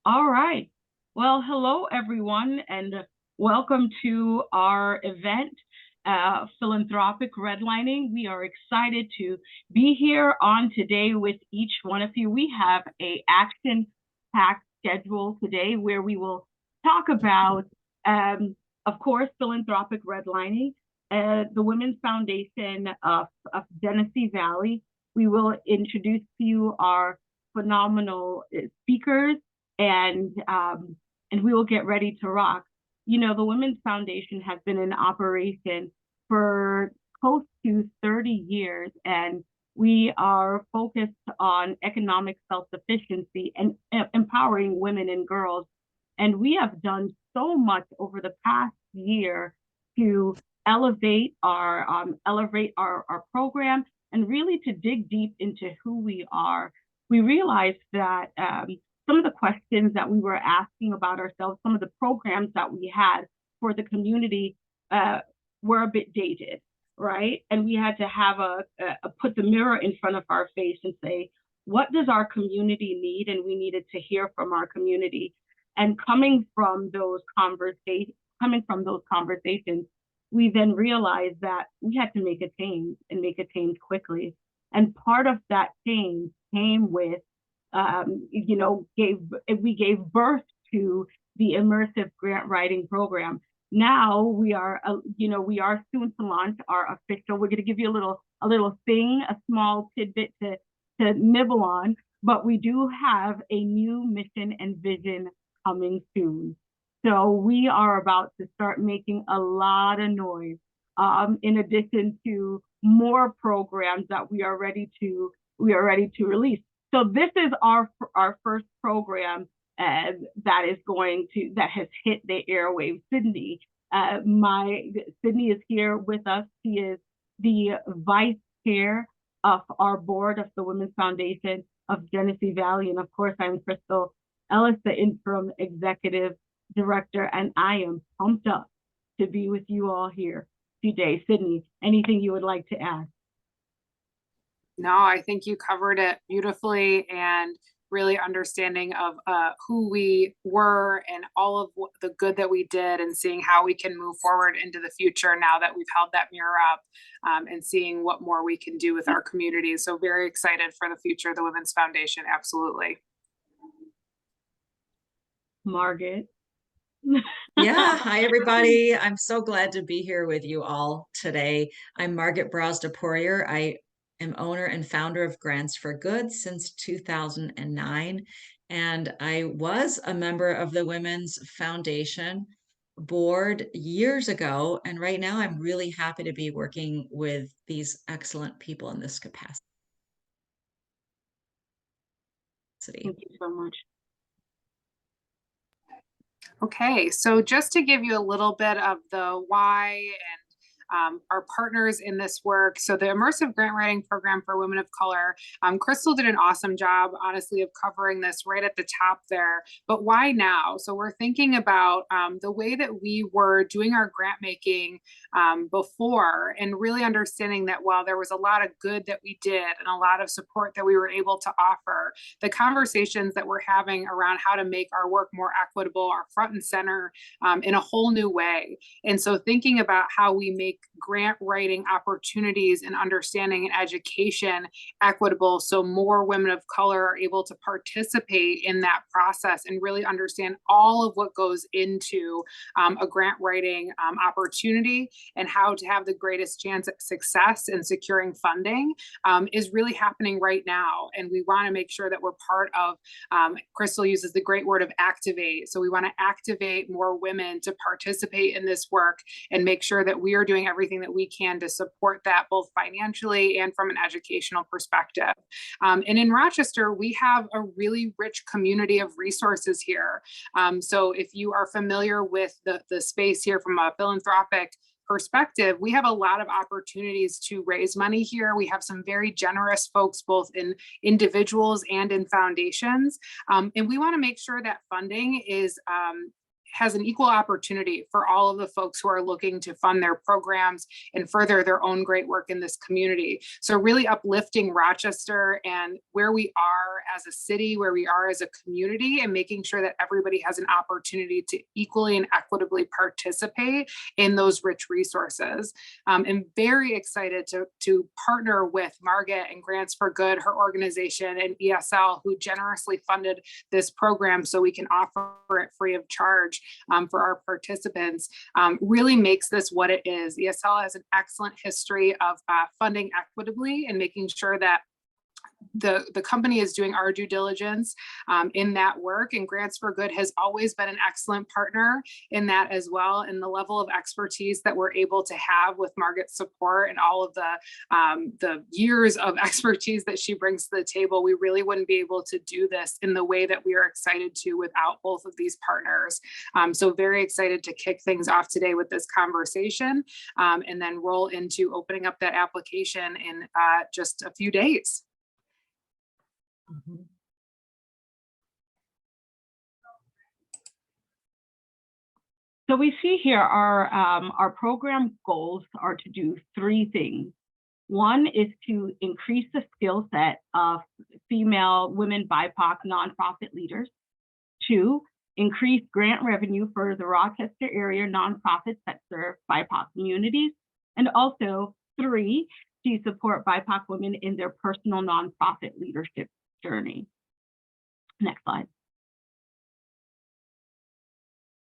All right. Well, hello, everyone, and welcome to our event, Philanthropic Redlining. We are excited to be here on today with each one of you. We have a action-packed schedule today where we will talk about, of course, Philanthropic Redlining, the Women's Foundation of Genesee Valley. We will introduce to you our phenomenal speakers and we will get ready to rock. You know, the Women's Foundation has been in operation for close to 30 years, and we are focused on economic self-sufficiency and empowering women and girls. And we have done so much over the past year to elevate our program and really to dig deep into who we are. We realized that some of the questions that we were asking about ourselves, some of the programs that we had for the community were a bit dated, right? And we had to have put the mirror in front of our face and say, what does our community need? And we needed to hear from our community. And coming from those conversations, we then realized that we had to make a change and make a change quickly. And part of that change came with we gave birth to the Immersive Grant Writing Program. Now we are soon to launch our official. We're going to give you a little thing, a small tidbit to nibble on, but we do have a new mission and vision coming soon. So we are about to start making a lot of noise. In addition to more programs that we are ready to release. So this is our first program that has hit the airwaves. Sydney is here with us. She is the vice chair of our board of the Women's Foundation of Genesee Valley, and of course I'm Crystal Ellis, the interim executive director, and I am pumped up to be with you all here today. Sydney, anything you would like to add? No, I think you covered it beautifully, and really understanding of who we were and all of the good that we did, and seeing how we can move forward into the future now that we've held that mirror up, and seeing what more we can do with our community. So very excited for the future of the Women's Foundation. Absolutely. Margaret. Yeah, hi everybody. I'm so glad to be here with you all today. I'm Margaret Brosda-Poirier. I am owner and founder of Grants for Good since 2009, and I was a member of the Women's Foundation board years ago, and right now I'm really happy to be working with these excellent people in this capacity. Thank you so much. Okay, so just to give you a little bit of the why and our partners in this work. So the Immersive Grant Writing Program for Women of Color, Crystal did an awesome job, honestly, of covering this right at the top there. But why now? So we're thinking about the way that we were doing our grant making before, and really understanding that while there was a lot of good that we did and a lot of support that we were able to offer, the conversations that we're having around how to make our work more equitable are front and center in a whole new way. And so thinking about how we make grant writing opportunities and understanding and education equitable, so more women of color are able to participate in that process and really understand all of what goes into a grant writing opportunity, and how to have the greatest chance at success in securing funding is really happening right now. And we want to make sure that we're part of, Crystal uses the great word of activate. So we want to activate more women to participate in this work and make sure that we are doing everything that we can to support that, both financially and from an educational perspective. And in Rochester, we have a really rich community of resources here. So if you are familiar with the space here from a philanthropic perspective, we have a lot of opportunities to raise money here. We have some very generous folks, both in individuals and in foundations. And we want to make sure that funding is has an equal opportunity for all of the folks who are looking to fund their programs and further their own great work in this community. So really uplifting Rochester and where we are as a city, where we are as a community, and making sure that everybody has an opportunity to equally and equitably participate in those rich resources. I'm very excited to partner with Margaret and Grants for Good, her organization, and ESL, who generously funded this program so we can offer it free of charge for our participants. Really makes this what it is. ESL has an excellent history of funding equitably and making sure that the company is doing our due diligence in that work, and Grants for Good has always been an excellent partner in that as well. And the level of expertise that we're able to have with Margaret's support and all of the years of expertise that she brings to the table, we really wouldn't be able to do this in the way that we are excited to without both of these partners. So very excited to kick things off today with this conversation, and then roll into opening up that application in just a few days. Mhm. So we see here our program goals are to do three things. One is to increase the skill set of female, women, BIPOC, nonprofit leaders. Two, increase grant revenue for the Rochester area nonprofits that serve BIPOC communities. And also, three, to support BIPOC women in their personal nonprofit leadership journey. Next slide.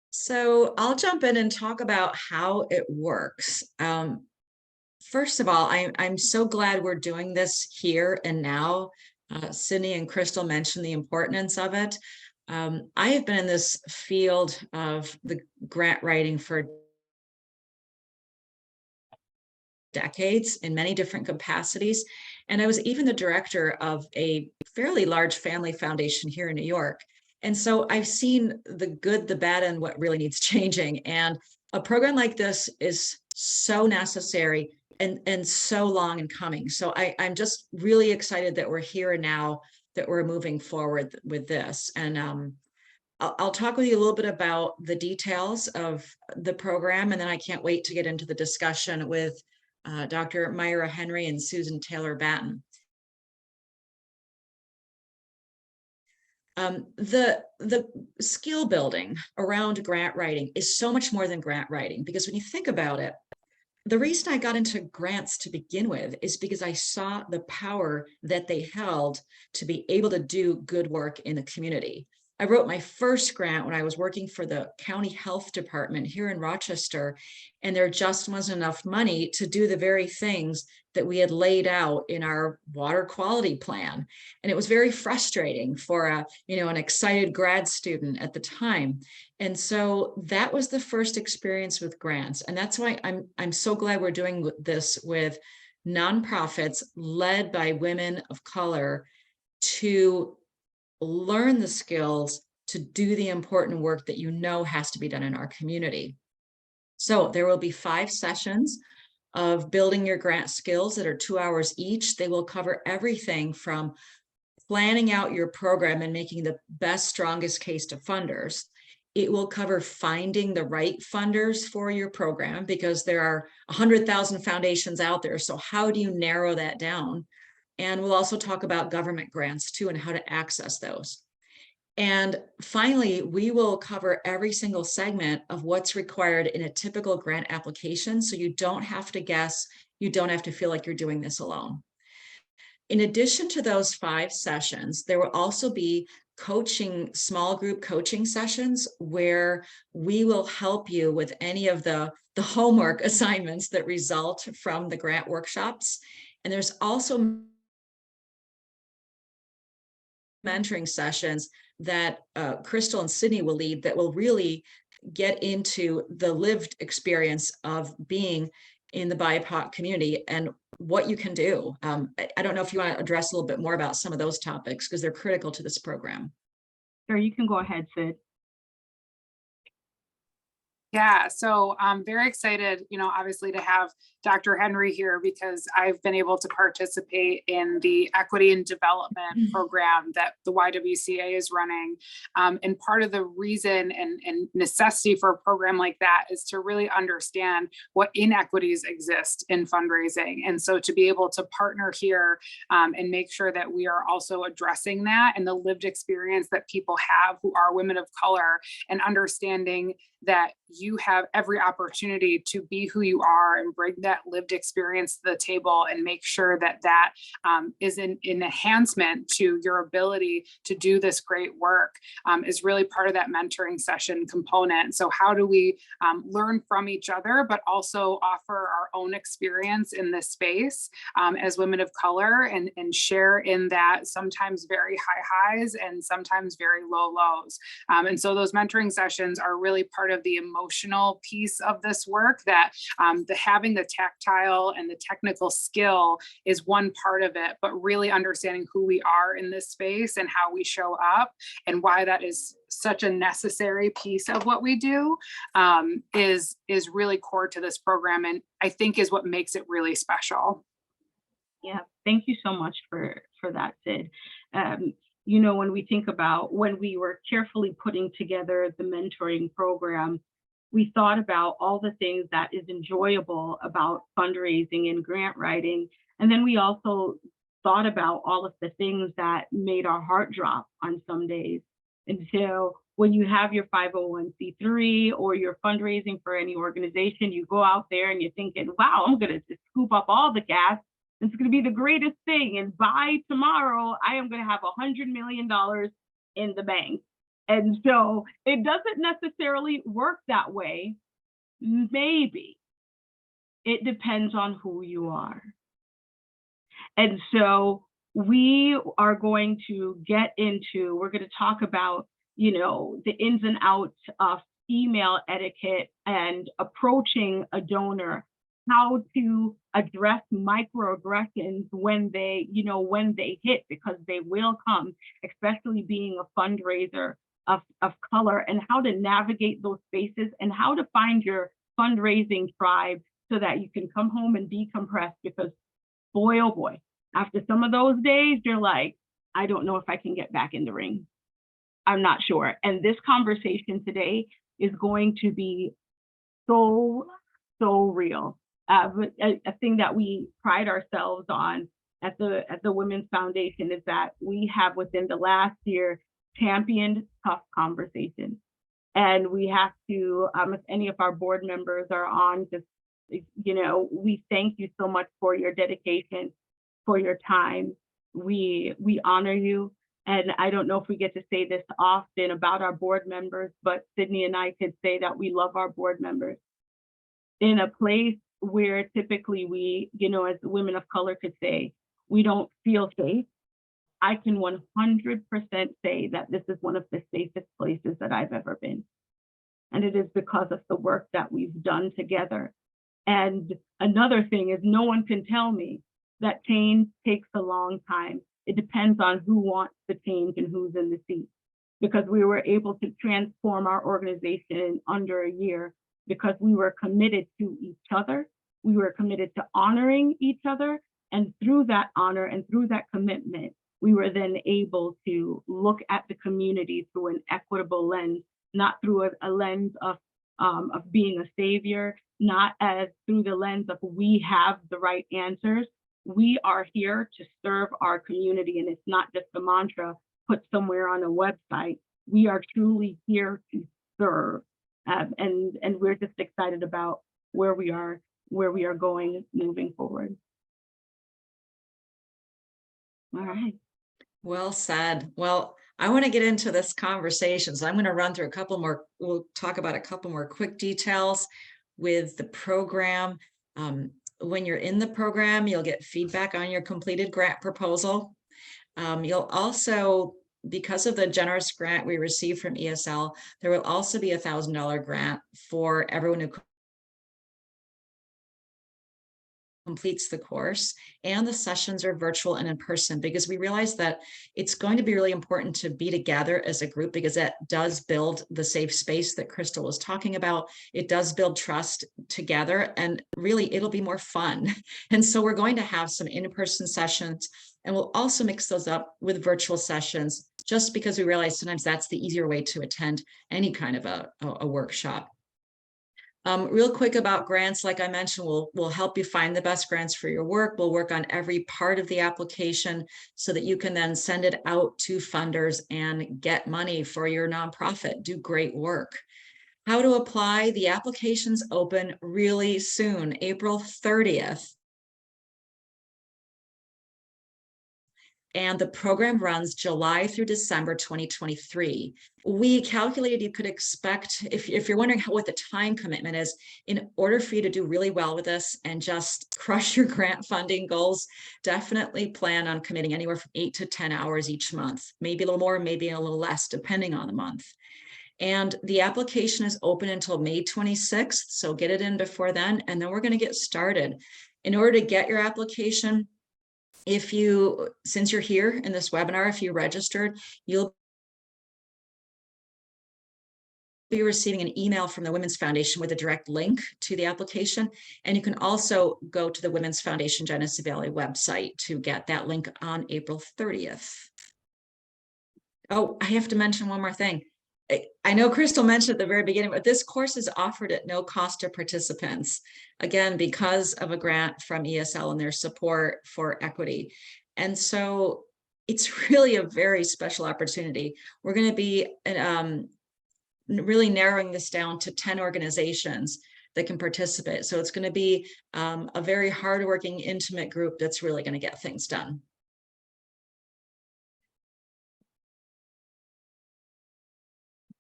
So I'll jump in and talk about how it works. First of all, I'm so glad we're doing this here and now. Sydney and Crystal mentioned the importance of it. I have been in this field of the grant writing for decades in many different capacities. And I was even the director of a fairly large family foundation here in New York. And so I've seen the good, the bad, and what really needs changing. And a program like this is so necessary and so long in coming. So I'm just really excited that we're here now, that we're moving forward with this. And I'll talk with you a little bit about the details of the program, and then I can't wait to get into the discussion with Dr. Myra Henry and Susan Taylor Batten. The skill building around grant writing is so much more than grant writing, because when you think about it, the reason I got into grants to begin with is because I saw the power that they held to be able to do good work in the community. I wrote my first grant when I was working for the county health department here in Rochester, and there just wasn't enough money to do the very things that we had laid out in our water quality plan. And it was very frustrating for an excited grad student at the time. And so that was the first experience with grants. And that's why I'm so glad we're doing this with nonprofits led by women of color to learn the skills to do the important work that has to be done in our community. So there will be 5 sessions of building your grant skills that are 2 hours each. They will cover everything from planning out your program and making the best, strongest case to funders. It will cover finding the right funders for your program, because there are 100,000 foundations out there. So how do you narrow that down? And we'll also talk about government grants too, and how to access those. And finally, we will cover every single segment of what's required in a typical grant application, so you don't have to guess, you don't have to feel like you're doing this alone. In addition to those 5 sessions, there will also be small group coaching sessions where we will help you with any of the homework assignments that result from the grant workshops. And there's also mentoring sessions that Crystal and Sydney will lead, that will really get into the lived experience of being in the BIPOC community and what you can do. I don't know if you want to address a little bit more about some of those topics, because they're critical to this program. Sure, you can go ahead, Sid. Yeah, so I'm very excited, obviously to have Dr. Henry here because I've been able to participate in the equity and development program that the YWCA is running. And part of the reason and necessity for a program like that is to really understand what inequities exist in fundraising. And so to be able to partner here and make sure that we are also addressing that and the lived experience that people have who are women of color, and understanding that you have every opportunity to be who you are and bring that lived experience to the table and make sure that that is an enhancement to your ability to do this great work is really part of that mentoring session component. So how do we learn from each other, but also offer our own experience in this space as women of color and share in that sometimes very high highs and sometimes very low lows. And so those mentoring sessions are really part of the emotional piece of this work, that having the tactile and the technical skill is one part of it, but really understanding who we are in this space and how we show up and why that is such a necessary piece of what we do is really core to this program, and I think is what makes it really special. Yeah, thank you so much for that, Sid. When we think about when we were carefully putting together the mentoring program, we thought about all the things that is enjoyable about fundraising and grant writing. And then we also thought about all of the things that made our heart drop on some days. And so when you have your 501c3 or you're fundraising for any organization, you go out there and you're thinking, wow, I'm going to just scoop up all the gas. It's going to be the greatest thing. And by tomorrow, I am going to have $100 million in the bank. And so it doesn't necessarily work that way. Maybe. It depends on who you are. And so we are going to we're going to talk about, the ins and outs of email etiquette and approaching a donor, how to address microaggressions when they hit, because they will come, especially being a fundraiser of color, and how to navigate those spaces and how to find your fundraising tribe so that you can come home and decompress, because boy, oh boy, after some of those days, you're like, I don't know if I can get back in the ring. I'm not sure. And this conversation today is going to be so real. A thing that we pride ourselves on at the Women's Foundation is that we have within the last year championed tough conversations. And we have to, if any of our board members are on, just, we thank you so much for your dedication, for your time. We honor you. And I don't know if we get to say this often about our board members, but Sydney and I could say that we love our board members. In a place where typically we, as women of color could say, we don't feel safe, I can 100% say that this is one of the safest places that I've ever been. And it is because of the work that we've done together. And another thing is, no one can tell me that change takes a long time. It depends on who wants the change and who's in the seat. Because we were able to transform our organization in under a year because we were committed to each other. We were committed to honoring each other. And through that honor and through that commitment, we were then able to look at the community through an equitable lens, not through a lens of being a savior, not as through the lens of we have the right answers. We are here to serve our community, and it's not just a mantra put somewhere on a website. We are truly here to serve, and we're just excited about where we are going moving forward. All right. Well said. Well, I want to get into this conversation, so I'm going to run through we'll talk about a couple more quick details with the program. When you're in the program, you'll get feedback on your completed grant proposal. You'll also, because of the generous grant we received from ESL, there will also be $1,000 grant for everyone who completes the course, and the sessions are virtual and in person, because we realize that it's going to be really important to be together as a group, because that does build the safe space that Crystal was talking about. It does build trust together, and really it'll be more fun. And so we're going to have some in-person sessions, and we'll also mix those up with virtual sessions, just because we realize sometimes that's the easier way to attend any kind of a workshop. Real quick about grants, like I mentioned, we'll help you find the best grants for your work. We'll work on every part of the application so that you can then send it out to funders and get money for your nonprofit, do great work. How to apply? The applications open really soon, April 30th. And the program runs July through December 2023. We calculated you could expect, if you're wondering what the time commitment is, in order for you to do really well with this and just crush your grant funding goals, definitely plan on committing anywhere from 8 to 10 hours each month, maybe a little more, maybe a little less, depending on the month. And the application is open until May 26th, so get it in before then, and then we're going to get started. In order to get your application, since you're here in this webinar, if you registered, you'll be receiving an email from the Women's Foundation with a direct link to the application. And you can also go to the Women's Foundation Genesee Valley website to get that link on April 30th. Oh, I have to mention one more thing. I know Crystal mentioned at the very beginning, but this course is offered at no cost to participants, again, because of a grant from ESL and their support for equity. And so it's really a very special opportunity. We're going to be really narrowing this down to 10 organizations that can participate. So it's going to be a very hardworking, intimate group that's really going to get things done.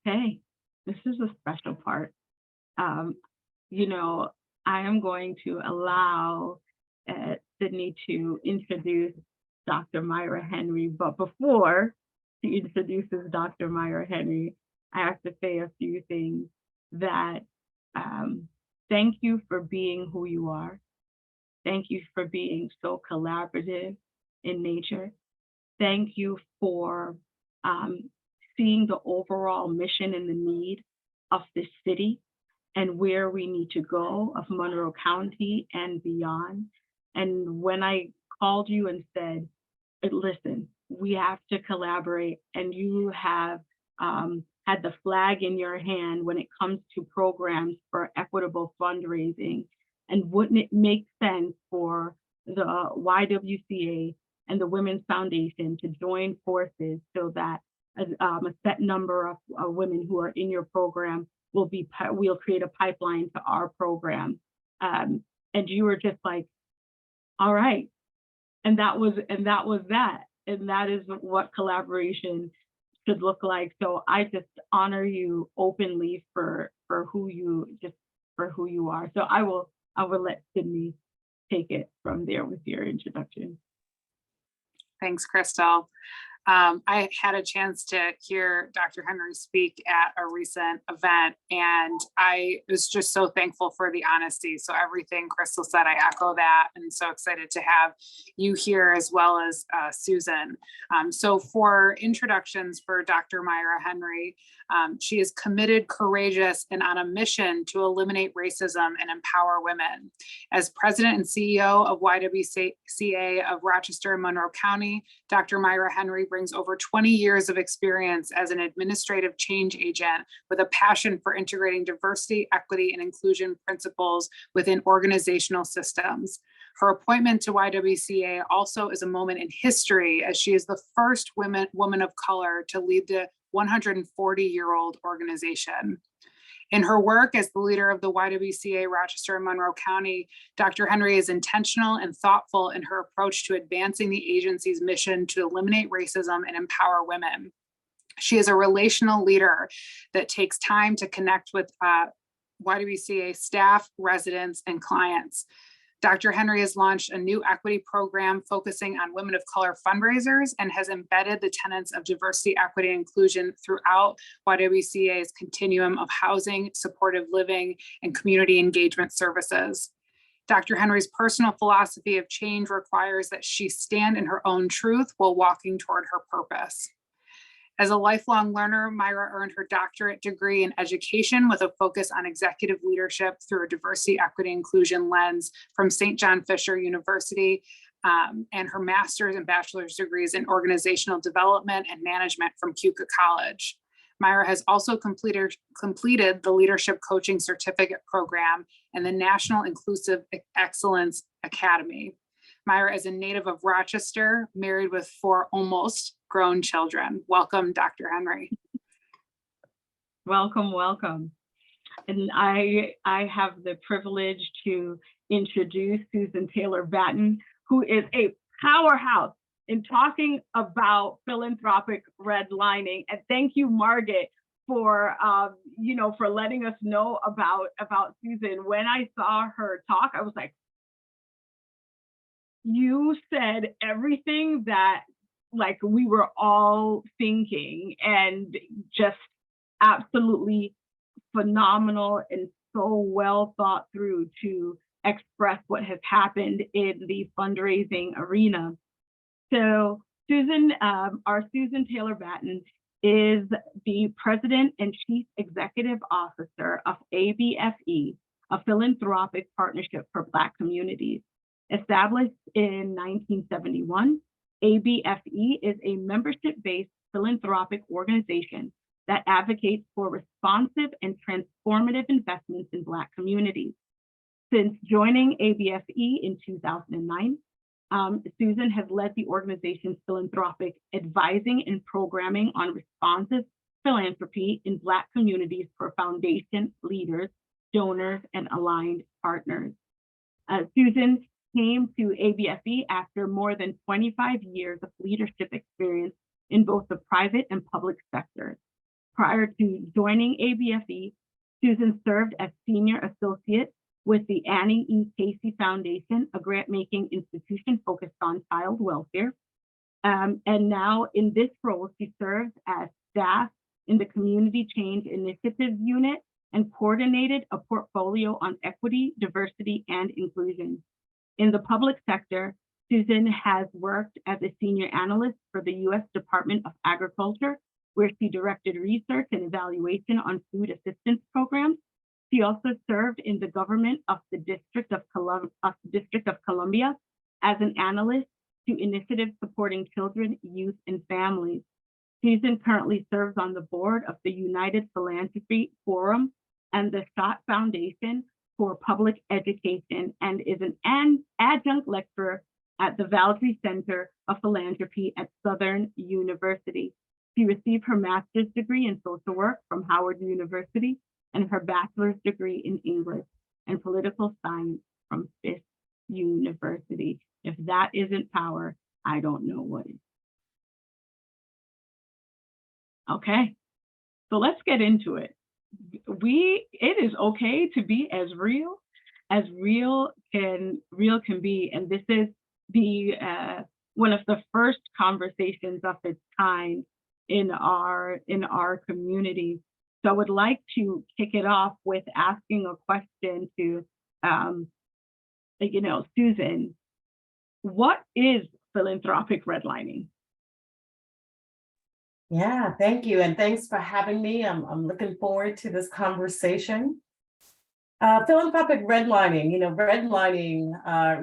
Okay, this is a special part. You know, I am going to allow Sydney to introduce Dr. Myra Henry, but before she introduces Dr. Myra Henry, I have to say a few things. That thank you for being who you are. Thank you for being so collaborative in nature. Thank you for seeing the overall mission and the need of this city and where we need to go, of Monroe County and beyond. And when I called you and said, listen, we have to collaborate, and you have had the flag in your hand when it comes to programs for equitable fundraising, and wouldn't it make sense for the YWCA and the Women's Foundation to join forces so that a set number of women who are in your program we'll create a pipeline to our program. And you were just like, all right. And that was that. And that is what collaboration should look like. So I just honor you openly for who you are. So I will let Sydney take it from there with your introduction. Thanks, Crystal. I had a chance to hear Dr. Henry speak at a recent event, and I was just so thankful for the honesty. So everything Crystal said, I echo that, and so excited to have you here as well as Susan. So for introductions for Dr. Myra Henry, she is committed, courageous, and on a mission to eliminate racism and empower women. As president and CEO of YWCA of Rochester and Monroe County, Dr. Myra Henry brings over 20 years of experience as an administrative change agent with a passion for integrating diversity, equity, and inclusion principles within organizational systems. Her appointment to YWCA also is a moment in history, as she is the first woman of color to lead the 140-year-old organization. In her work as the leader of the YWCA Rochester and Monroe County, Dr. Henry is intentional and thoughtful in her approach to advancing the agency's mission to eliminate racism and empower women. She is a relational leader that takes time to connect with YWCA staff, residents, and clients. Dr. Henry has launched a new equity program focusing on women of color fundraisers and has embedded the tenets of diversity, equity, and inclusion throughout YWCA's continuum of housing, supportive living, and community engagement services. Dr. Henry's personal philosophy of change requires that she stand in her own truth while walking toward her purpose. As a lifelong learner, Myra earned her doctorate degree in education with a focus on executive leadership through a diversity, equity, inclusion lens from St. John Fisher University, and her master's and bachelor's degrees in organizational development and management from Keuka College. Myra has also completed the Leadership Coaching Certificate Program and the National Inclusive Excellence Academy. Myra is a native of Rochester, married with 4 almost grown children. Welcome, Dr. Henry. Welcome, welcome. And I have the privilege to introduce Susan Taylor Batten, who is a powerhouse in talking about philanthropic redlining. And thank you, Margaret, for for letting us know about Susan. When I saw her talk, I was like, you said everything that we were all thinking, and just absolutely phenomenal and so well thought through to express what has happened in the fundraising arena. So Susan, our Susan Taylor Batten, is the President and Chief Executive Officer of ABFE, a philanthropic partnership for Black communities. Established in 1971, ABFE is a membership-based philanthropic organization that advocates for responsive and transformative investments in Black communities. Since joining ABFE in 2009, Susan has led the organization's philanthropic advising and programming on responsive philanthropy in Black communities for foundation leaders, donors, and aligned partners. Susan came to ABFE after more than 25 years of leadership experience in both the private and public sectors. Prior to joining ABFE, Susan served as Senior Associate with the Annie E. Casey Foundation, a grant-making institution focused on child welfare. And now in this role, she serves as staff in the Community Change Initiatives Unit and coordinated a portfolio on equity, diversity, and inclusion. In the public sector, Susan has worked as a senior analyst for the U.S. Department of Agriculture, where she directed research and evaluation on food assistance programs. She also served in the government of the District of Columbia as an analyst to initiatives supporting children, youth, and families. Susan currently serves on the board of the United Philanthropy Forum and the Schott Foundation for Public Education, and is an adjunct lecturer at the Valdry Center of Philanthropy at Southern University. She received her master's degree in social work from Howard University and her bachelor's degree in English and political science from Fisk University. If that isn't power, I don't know what is. Okay, so let's get into it. It is okay to be as real can be, and this is the one of the first conversations of its kind in our community. So I would like to kick it off with asking a question to Susan. What is philanthropic redlining? Yeah, thank you. And thanks for having me. I'm looking forward to this conversation. Philanthropic redlining, redlining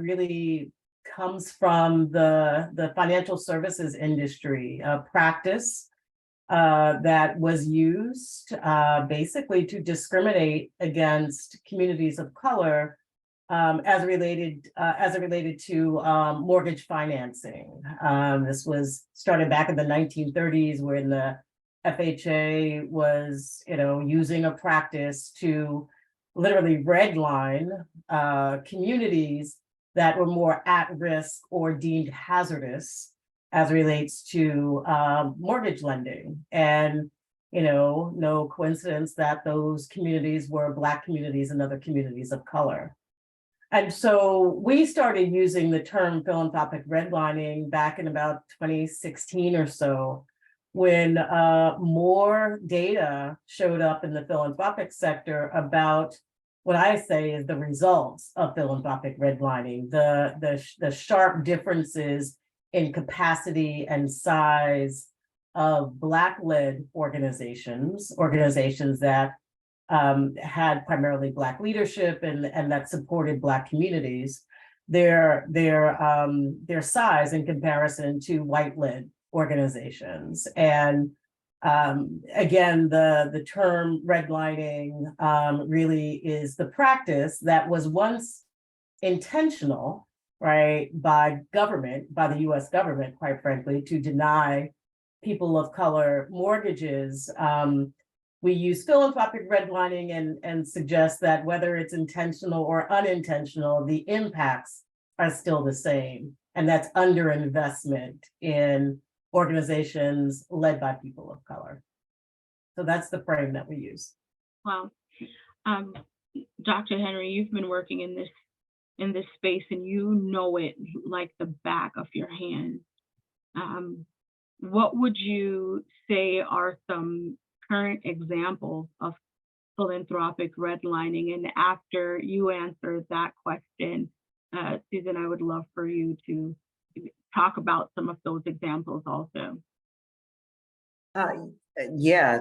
really comes from the financial services industry, a practice that was used basically to discriminate against communities of color as it related to mortgage financing. This was started back in the 1930s, when the FHA was, using a practice to literally redline communities that were more at risk or deemed hazardous as relates to mortgage lending. And no coincidence that those communities were Black communities and other communities of color. And so we started using the term philanthropic redlining back in about 2016 or so, when more data showed up in the philanthropic sector about what I say is the results of philanthropic redlining, the sharp differences in capacity and size of Black-led organizations that had primarily Black leadership and that supported Black communities, their size in comparison to white-led organizations. And again, the term redlining really is the practice that was once intentional, right, by the US government, quite frankly, to deny people of color mortgages. We use philanthropic redlining and suggest that whether it's intentional or unintentional, the impacts are still the same. And that's underinvestment in organizations led by people of color. So that's the frame that we use. Wow. Dr. Henry, you've been working in this space and you know it like the back of your hand. What would you say are some current examples of philanthropic redlining? And after you answer that question, Susan, I would love for you to talk about some of those examples also. Yeah,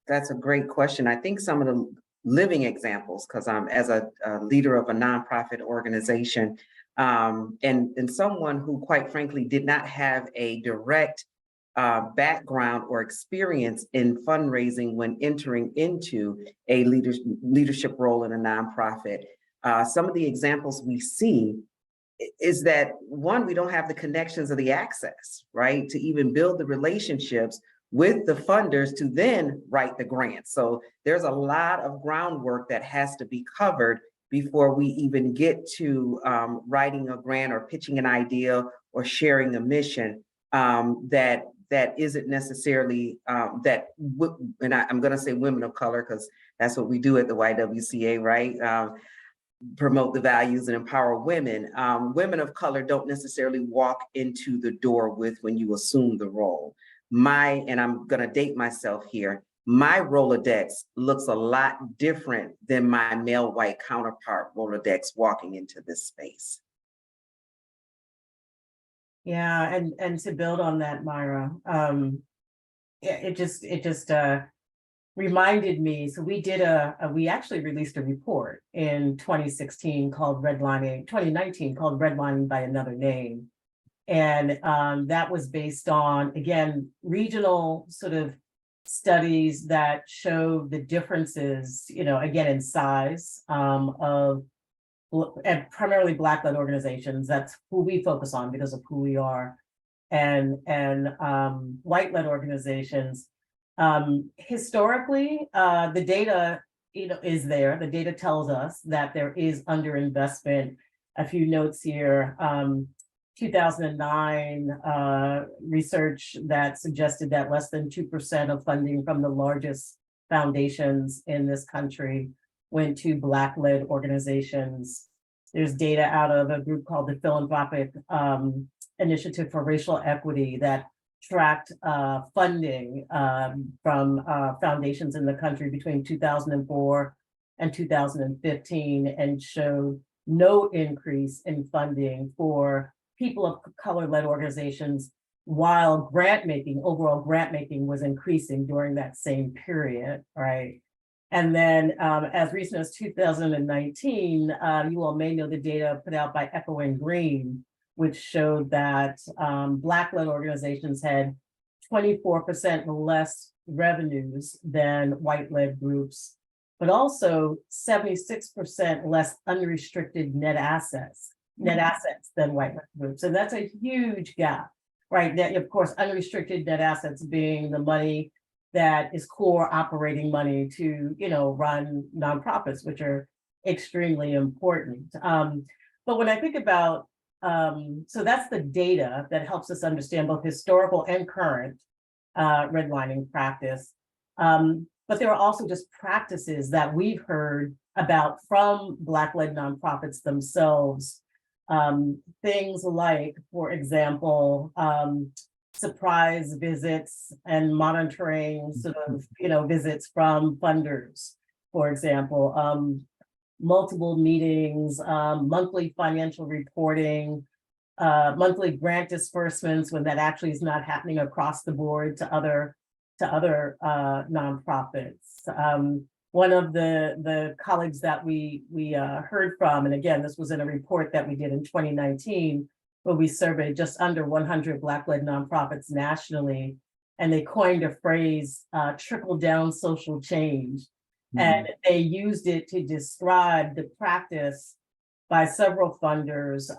that's a great question. I think some of the living examples, because I'm as a leader of a nonprofit organization, and someone who quite frankly did not have a direct background or experience in fundraising when entering into a leadership role in a nonprofit. Some of the examples we see is that, one, we don't have the connections or the access, right, to even build the relationships with the funders to then write the grant. So there's a lot of groundwork that has to be covered before we even get to writing a grant or pitching an idea or sharing a mission that isn't necessarily and I'm going to say women of color because that's what we do at the YWCA, right? Promote the values and empower women. Women of color don't necessarily walk into the door with when you assume the role. And I'm going to date myself here, my Rolodex looks a lot different than my male white counterpart Rolodex walking into this space. Yeah, and to build on that, Myra, it just reminded me. So we actually released a report in 2016 called Redlining, 2019 called Redlining by Another Name. And that was based on, again, regional sort of studies that show the differences, again, in size of and primarily Black-led organizations. That's who we focus on because of who we are, and white-led organizations. Historically, the data, is there. The data tells us that there is underinvestment. A few notes here. 2009 research that suggested that less than 2% of funding from the largest foundations in this country went to Black-led organizations. There's data out of a group called the Philanthropic Initiative for Racial Equity that tracked funding from foundations in the country between 2004 and 2015 and showed no increase in funding for people of color-led organizations, while overall grant making was increasing during that same period, right? And then as recent as 2019, you all may know the data put out by Echoing Green, which showed that Black-led organizations had 24% less revenues than white-led groups, but also 76% less unrestricted net assets than white-led groups. And that's a huge gap, right? That, of course, unrestricted net assets being the money that is core operating money to, run nonprofits, which are extremely important. But when I think about, so that's the data that helps us understand both historical and current redlining practice. But there are also just practices that we've heard about from Black-led nonprofits themselves. Things like, for example, surprise visits and monitoring sort of, visits from funders, for example, multiple meetings, monthly financial reporting, monthly grant disbursements when that actually is not happening across the board to other nonprofits. One of the colleagues that we heard from, and again, this was in a report that we did in 2019, where we surveyed just under 100 Black-led nonprofits nationally, and they coined a phrase, trickle-down social change. And they used it to describe the practice by several funders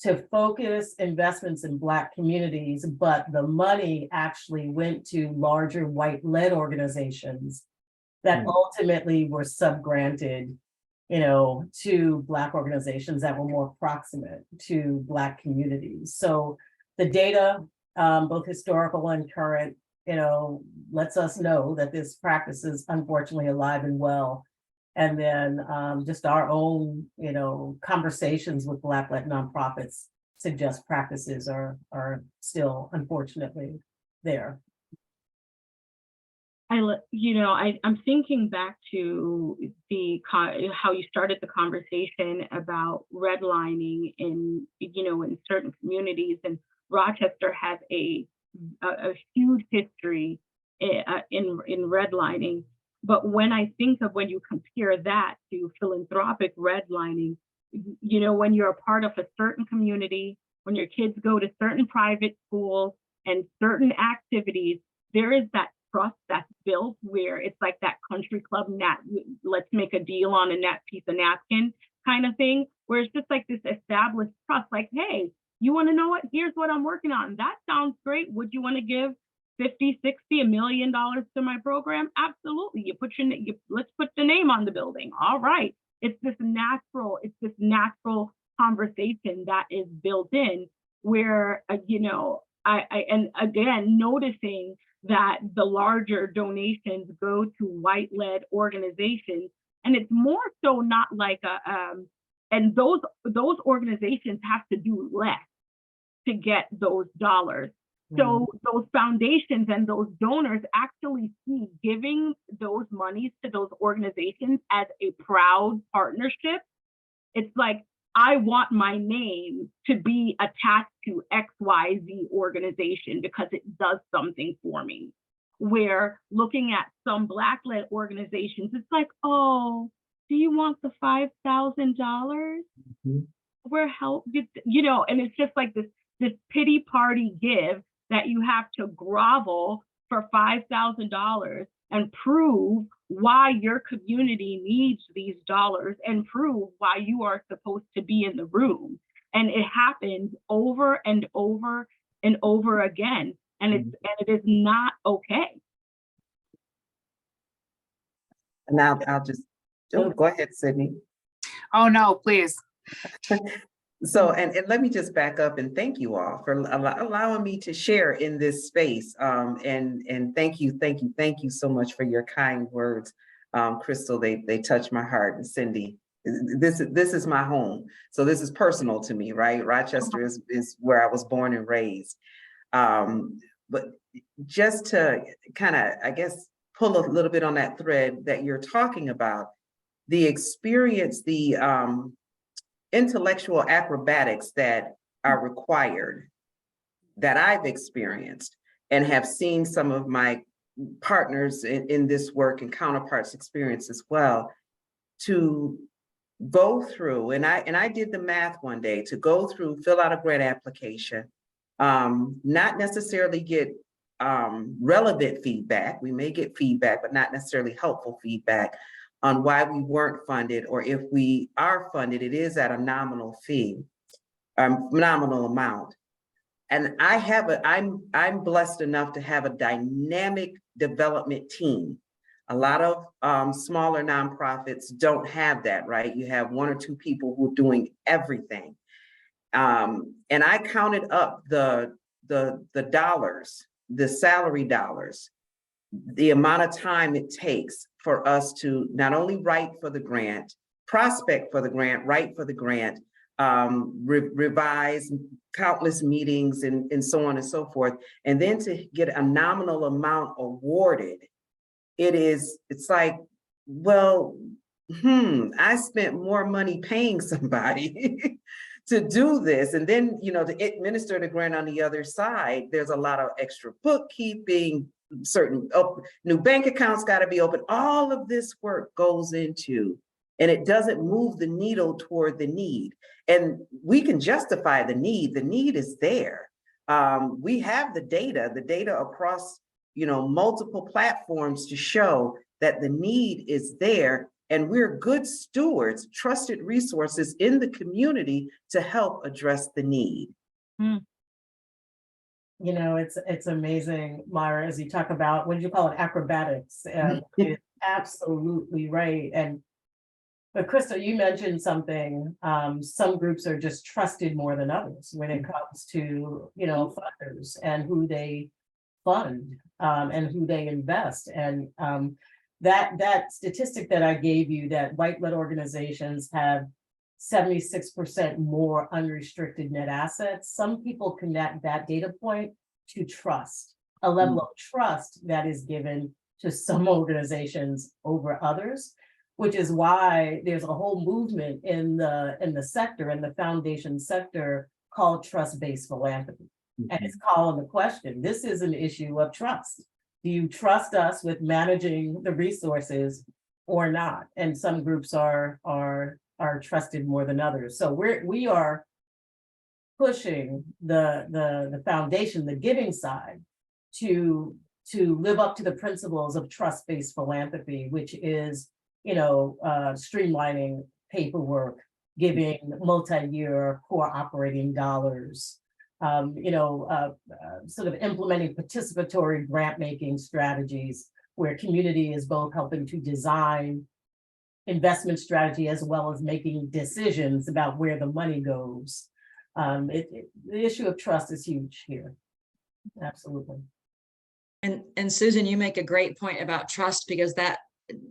to focus investments in Black communities, but the money actually went to larger white-led organizations that ultimately were subgranted, to Black organizations that were more proximate to Black communities. So the data, both historical and current, lets us know that this practice is unfortunately alive and well. And then just our own, conversations with Black-led nonprofits suggest practices are still unfortunately there. I'm thinking back to how you started the conversation about redlining in certain communities, and Rochester has a huge history in redlining. But when I think of when you compare that to philanthropic redlining, when you're a part of a certain community, when your kids go to certain private schools and certain activities, there is that trust that's built where it's like that country club let's make a deal on a piece of napkin kind of thing, where it's just like this established trust, like, hey, you want to know what? Here's what I'm working on. That sounds great. Would you want to give 50, 60, $1 million to my program? Absolutely. Let's put the name on the building. All right. It's this natural conversation that is built in where, and again, noticing that the larger donations go to white-led organizations. And it's more so not like and those organizations have to do less to get those dollars. So those foundations and those donors actually see giving those monies to those organizations as a proud partnership. It's like, I want my name to be attached to XYZ organization because it does something for me. Where looking at some Black-led organizations, it's like, oh, do you want the $5,000? We're helping, and it's just like this pity party give that you have to grovel for $5,000 and prove why your community needs these dollars and prove why you are supposed to be in the room. And it happens over and over and over again. And it is not okay. And I'll just go ahead, Sydney. Oh, no, please. So, and let me just back up and thank you all for allowing me to share in this space. And thank you so much for your kind words. Crystal, they touch my heart. And Cindy, this is my home. So this is personal to me, right? Rochester is where I was born and raised. But just to kind of, I guess, pull a little bit on that thread that you're talking about, the experience, the intellectual acrobatics that are required, that I've experienced and have seen some of my partners in this work and counterparts experience as well, to go through, and I did the math one day, to go through, fill out a grant application, not necessarily get relevant feedback. We may get feedback, but not necessarily helpful feedback on why we weren't funded, or if we are funded, it is at a nominal fee, nominal amount. And I'm blessed enough to have a dynamic development team. A lot of smaller nonprofits don't have that, right? You have one or two people who are doing everything. And I counted up the dollars, the salary dollars, the amount of time it takes for us to not only write for the grant, prospect for the grant, write for the grant, revise countless meetings and so on and so forth, and then to get a nominal amount awarded. It's like well, I spent more money paying somebody to do this. And then, to administer the grant on the other side, there's a lot of extra bookkeeping, certain new bank accounts got to be open. All of this work goes into, and it doesn't move the needle toward the need. And we can justify the need. The need is there. We have the data across, multiple platforms to show that the need is there. And we're good stewards, trusted resources in the community to help address the need. It's amazing, Myra, as you talk about, what did you call it, acrobatics? It's absolutely right. But Crystal, you mentioned something, some groups are just trusted more than others when it comes to, funders and who they fund and who they invest. And that statistic that I gave you, that white-led organizations have 76% more unrestricted net assets. Some people connect that data point to trust, a level of trust that is given to some organizations over others, which is why there's a whole movement in the sector, in the foundation sector, called trust-based philanthropy. And it's calling the question, this is an issue of trust. Do you trust us with managing the resources or not? And some groups are trusted more than others. So we are pushing the foundation, the giving side, to live up to the principles of trust-based philanthropy, which is, streamlining paperwork, giving multi-year core operating dollars, sort of implementing participatory grant-making strategies where community is both helping to design investment strategy as well as making decisions about where the money goes. The issue of trust is huge here. Absolutely. And Susan, you make a great point about trust, because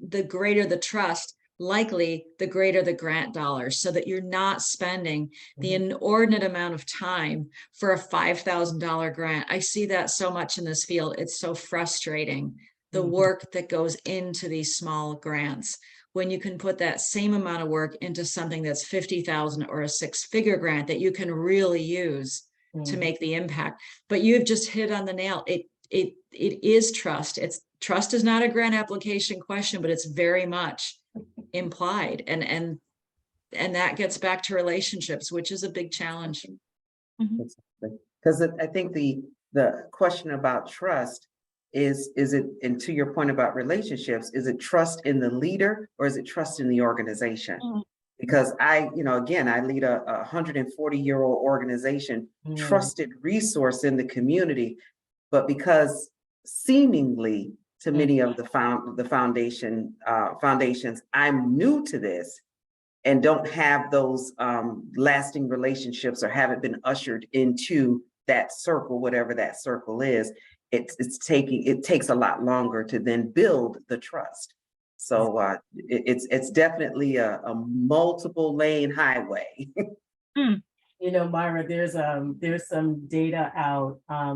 the greater the trust, likely the greater the grant dollars, so that you're not spending the inordinate amount of time for a $5,000 grant. I see that so much in this field. It's so frustrating, the work that goes into these small grants, when you can put that same amount of work into something that's 50,000 or a six-figure grant that you can really use to make the impact. But you've just hit on the nail. It is trust. Trust is not a grant application question, but it's very much implied, and that gets back to relationships, which is a big challenge. Because I think the question about trust is it, and to your point about relationships, is it trust in the leader or is it trust in the organization? Because I lead a 140-year-old organization, trusted resource in the community, but because seemingly to many of the foundations, I'm new to this and don't have those lasting relationships, or haven't been ushered into that circle, whatever that circle is. It takes a lot longer to then build the trust. So it's definitely a multiple lane highway. Myra, there's some data out. I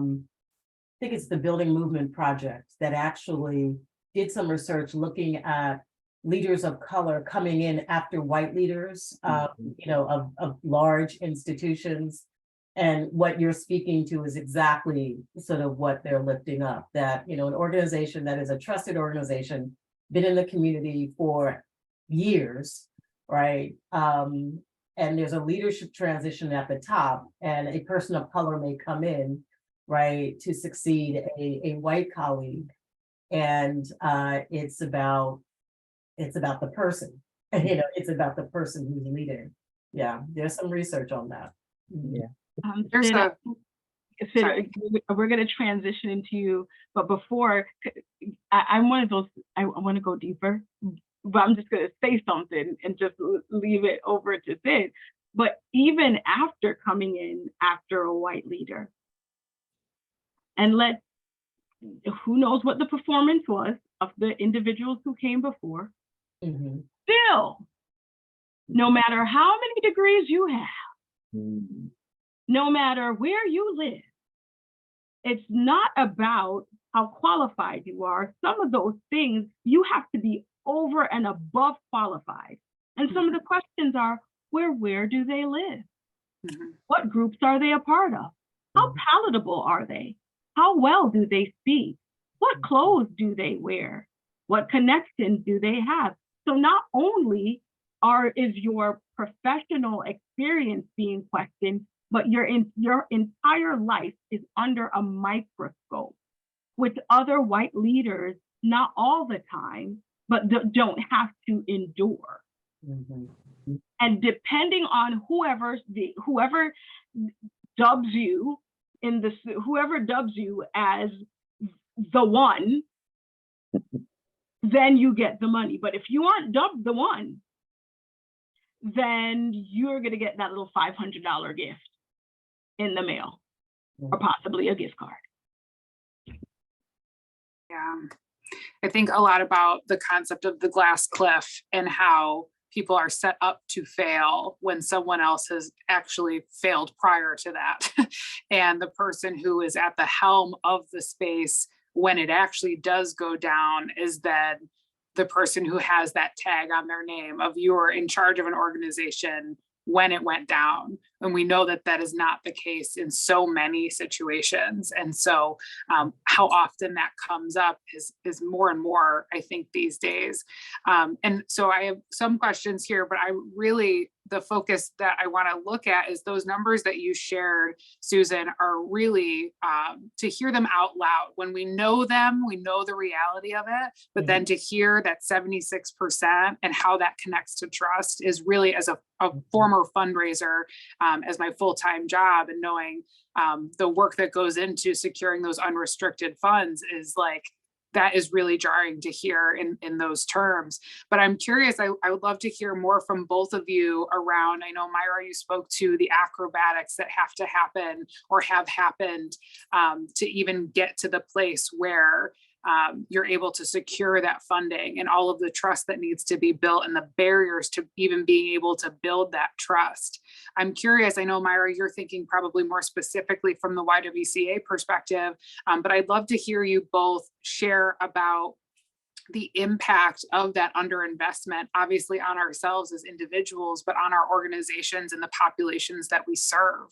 think it's the Building Movement Project that actually did some research looking at leaders of color coming in after white leaders, of large institutions. And what you're speaking to is exactly sort of what they're lifting up, that, an organization that is a trusted organization, been in the community for years, right? And there's a leadership transition at the top, and a person of color may come in, right, to succeed a white colleague. And it's about the person, it's about the person who's leading. Yeah, there's some research on that. Yeah. We're going to transition into you, but before, I'm one of those, I want to go deeper, but I'm just going to say something and just leave it over to Sid. But even after coming in after a white leader, and who knows what the performance was of the individuals who came before, still, no matter how many degrees you have, no matter where you live, it's not about how qualified you are. Some of those things you have to be over and above qualified. And some of the questions are, where do they live? What groups are they a part of? How palatable are they? How well do they speak? What clothes do they wear? What connections do they have? So not only is your professional experience being questioned, but your entire life is under a microscope, which other white leaders, not all the time, but don't have to endure. And depending on whoever dubs you as the one, then you get the money. But if you aren't dubbed the one, then you're going to get that little $500 gift in the mail, or possibly a gift card. Yeah, I think a lot about the concept of the glass cliff and how people are set up to fail when someone else has actually failed prior to that. And the person who is at the helm of the space when it actually does go down is then the person who has that tag on their name of you're in charge of an organization when it went down. And we know that that is not the case in so many situations. And so how often that comes up is more and more, I think, these days. And so I have some questions here, but the focus that I want to look at is those numbers that you shared, Susan, are really to hear them out loud. When we know them, we know the reality of it, but then to hear that 76% and how that connects to trust is really, as a former fundraiser, as my full-time job, and knowing the work that goes into securing those unrestricted funds is like, that is really jarring to hear in those terms. But I'm curious, I would love to hear more from both of you around, I know Myra, you spoke to the acrobatics that have to happen or have happened to even get to the place where you're able to secure that funding and all of the trust that needs to be built and the barriers to even being able to build that trust. I'm curious, I know, Myra, you're thinking probably more specifically from the YWCA perspective, but I'd love to hear you both share about the impact of that underinvestment, obviously on ourselves as individuals, but on our organizations and the populations that we serve,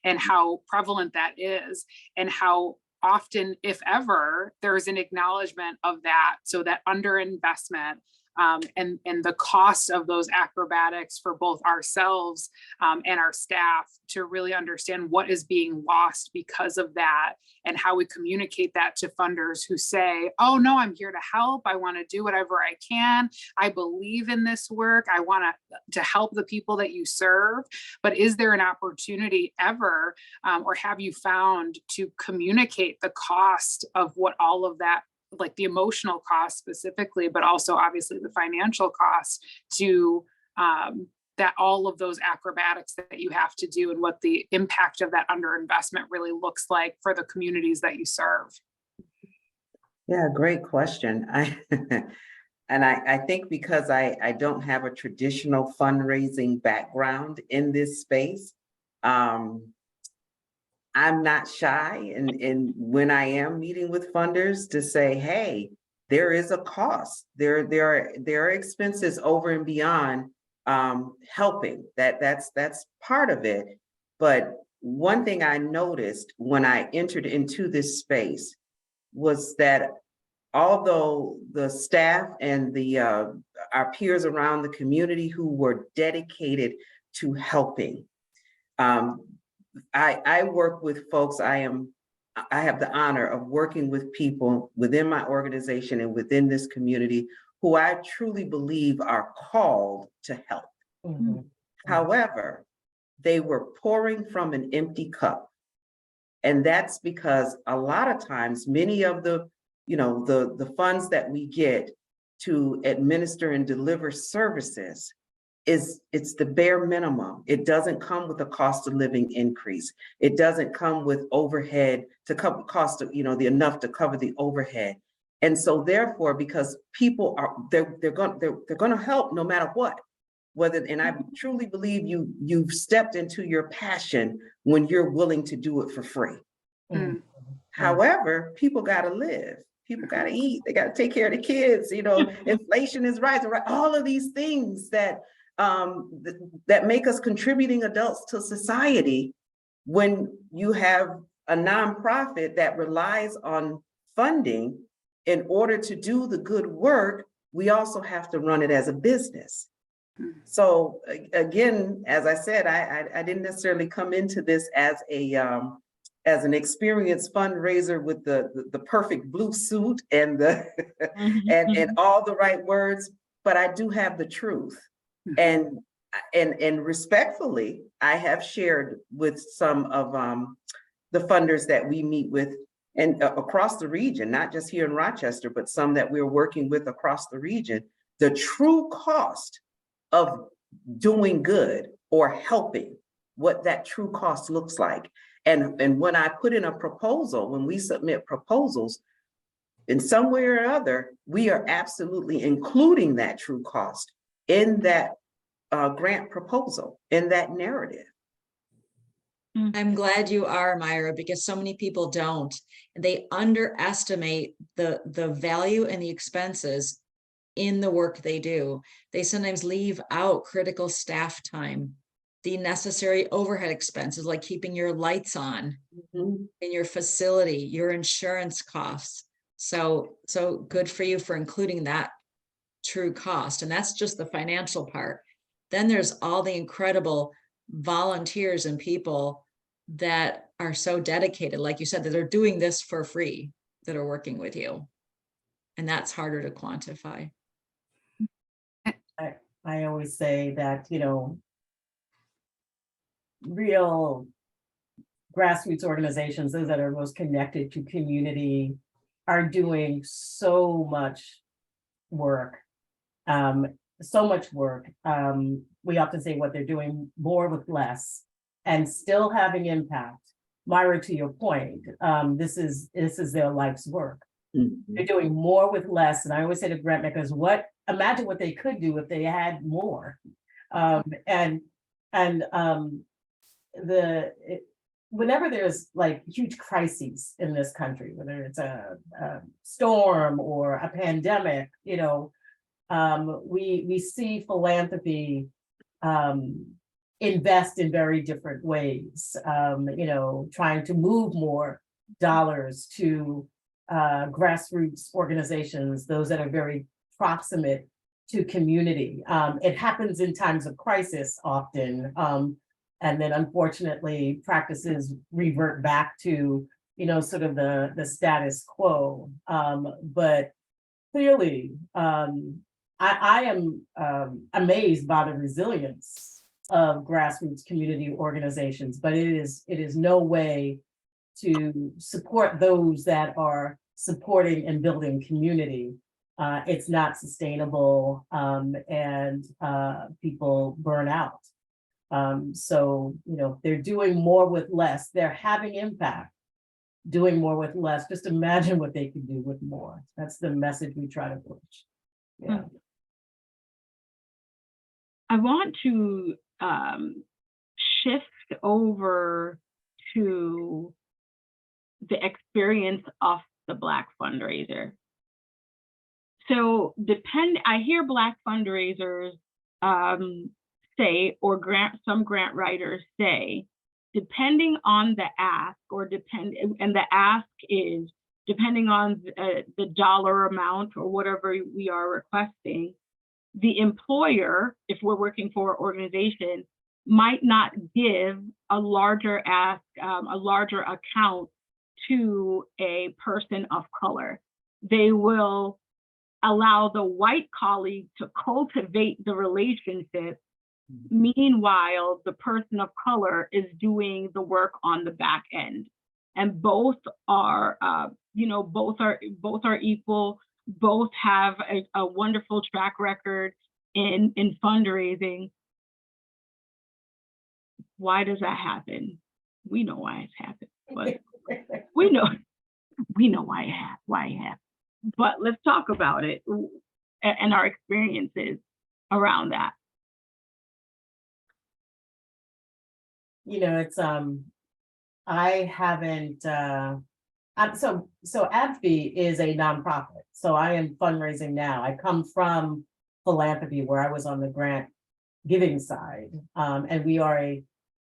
and how prevalent that is, and how often, if ever, there's an acknowledgement of that. So that underinvestment and the cost of those acrobatics for both ourselves and our staff to really understand what is being lost because of that, and how we communicate that to funders who say, oh no, I'm here to help. I want to do whatever I can. I believe in this work. I want to help the people that you serve. But is there an opportunity ever, or have you found, to communicate the cost of what all of that, like the emotional cost specifically, but also obviously the financial cost to that all of those acrobatics that you have to do, and what the impact of that underinvestment really looks like for the communities that you serve? Yeah, great question. I think because I don't have a traditional fundraising background in this space, I'm not shy in when I am meeting with funders to say, hey, there is a cost. There are expenses over and beyond helping. That's part of it. But one thing I noticed when I entered into this space was that although the staff and our peers around the community who were dedicated to helping, I work with folks. I have the honor of working with people within my organization and within this community who I truly believe are called to help. However, they were pouring from an empty cup. And that's because a lot of times, many of the funds that we get to administer and deliver services it's the bare minimum. It doesn't come with a cost of living increase. It doesn't come with overhead to cover cost of, the enough to cover the overhead. And so therefore, because people they're going to help no matter what, and I truly believe you've stepped into your passion when you're willing to do it for free. However, people got to live. people got to eat, they got to take care of the kids, you know, inflation is rising, right? All of these things that that make us contributing adults to society. When you have a nonprofit that relies on funding in order to do the good work, we also have to run it as a business. So again, as I said, I didn't necessarily come into this as an experienced fundraiser with the perfect blue suit and the and all the right words, but I do have the truth. And respectfully, I have shared with some of the funders that we meet with and across the region, not just here in Rochester, but some that we're working with across the region, the true cost of doing good or helping, what that true cost looks like. And when I put in a proposal, when we submit proposals, in some way or other, we are absolutely including that true cost in that grant proposal, in that narrative. I'm glad you are, Myra, because so many people don't. They underestimate the value and the expenses in the work they do. They sometimes leave out critical staff time, the necessary overhead expenses like keeping your lights on in your facility, your insurance costs. So good for you for including that true cost. And that's just the financial part. Then there's all the incredible volunteers and people that are so dedicated, like you said, that are doing this for free, that are working with you. And that's harder to quantify. I always say that, you know, real grassroots organizations, those that are most connected to community, are doing so much work. So much work. We often say what they're doing more with less and still having impact. Myra, to your point, this is their life's work. They're doing more with less. And I always say to grant makers, imagine what they could do if they had more. Whenever there's like huge crises in this country, whether it's a storm or a pandemic, you know, we see philanthropy invest in very different ways, you know, trying to move more dollars to grassroots organizations, those that are very proximate to community. It happens in times of crisis often, and then unfortunately practices revert back to, you know, sort of the status quo. But clearly, I am amazed by the resilience of grassroots community organizations, but it is no way to support those that are supporting and building community. It's not sustainable, and people burn out. So, you know, they're doing more with less. They're having impact, doing more with less. Just imagine what they could do with more. That's the message we try to push. Yeah. I want to shift over to the experience of the Black fundraiser. So I hear Black fundraisers say, or some grant writers say, depending on the ask, and the ask is depending on the dollar amount or whatever we are requesting, the employer, if we're working for an organization, might not give a larger ask, a larger account to a person of color. They will allow the white colleague to cultivate the relationship. Meanwhile, the person of color is doing the work on the back end, and both are, both are equal. Both have a wonderful track record in fundraising. Why does that happen? We know why it's happened, but we know why it happened. But let's talk about it and our experiences around that. You know, it's I haven't So AbbVie is a nonprofit. So I am fundraising now. I come from philanthropy where I was on the grant giving side. And we are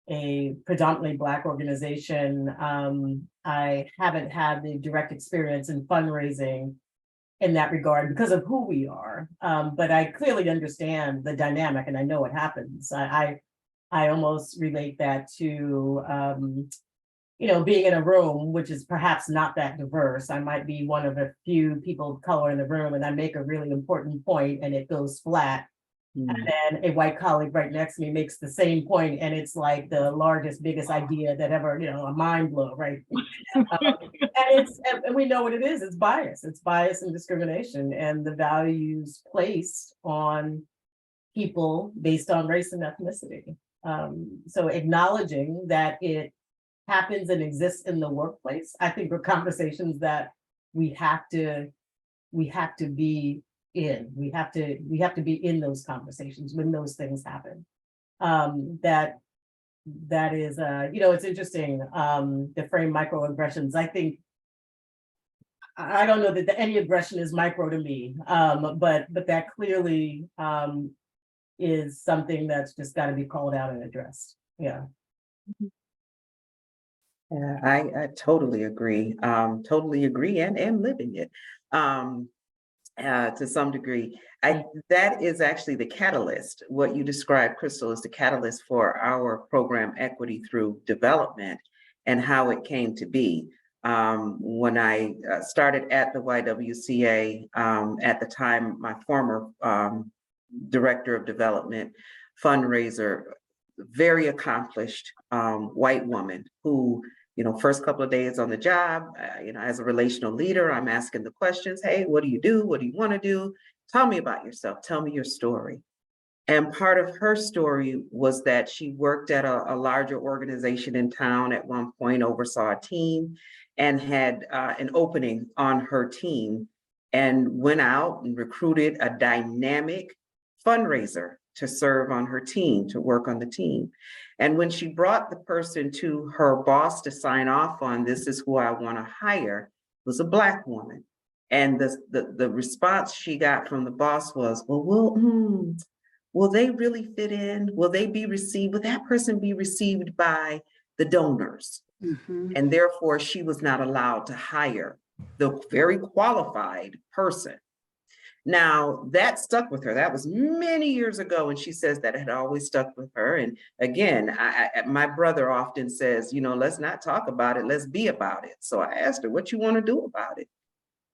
a predominantly Black organization. I haven't had the direct experience in fundraising in that regard because of who we are. But I clearly understand the dynamic and I know what happens. I almost relate that to, being in a room, which is perhaps not that diverse. I might be one of a few people of color in the room and I make a really important point and it goes flat. And then a white colleague right next to me makes the same point, and it's like the largest, biggest idea that ever, a mind blow, right? And we know what it is. It's bias. It's bias and discrimination, and the values placed on people based on race and ethnicity. So acknowledging that it happens and exists in the workplace, I think are conversations that we have to be in. We have to be in those conversations when those things happen. That is, it's interesting. The frame microaggressions. I think I don't know that any aggression is micro to me, but that clearly is something that's just got to be called out and addressed. Yeah. Yeah, I totally agree. Totally agree and living it. To some degree. That is actually the catalyst. What you described, Crystal, is the catalyst for our program Equity Through Development and how it came to be. When I started at the YWCA, at the time, my former director of development, fundraiser, very accomplished white woman who, first couple of days on the job, as a relational leader, I'm asking the questions. Hey, what do you do? What do you want to do? Tell me about yourself. Tell me your story. And part of her story was that she worked at a larger organization in town at one point, oversaw a team, and had an opening on her team, and went out and recruited a dynamic fundraiser to serve on her team, to work on the team. And when she brought the person to her boss to sign off on, this is who I want to hire, was a Black woman. And the response she got from the boss was, well, will they really fit in? Will they be received? Will that person be received by the donors? And therefore she was not allowed to hire the very qualified person. Now that stuck with her. That was many years ago. And she says that had always stuck with her. And again, my brother often says, let's not talk about it, let's be about it. So I asked her, what you want to do about it?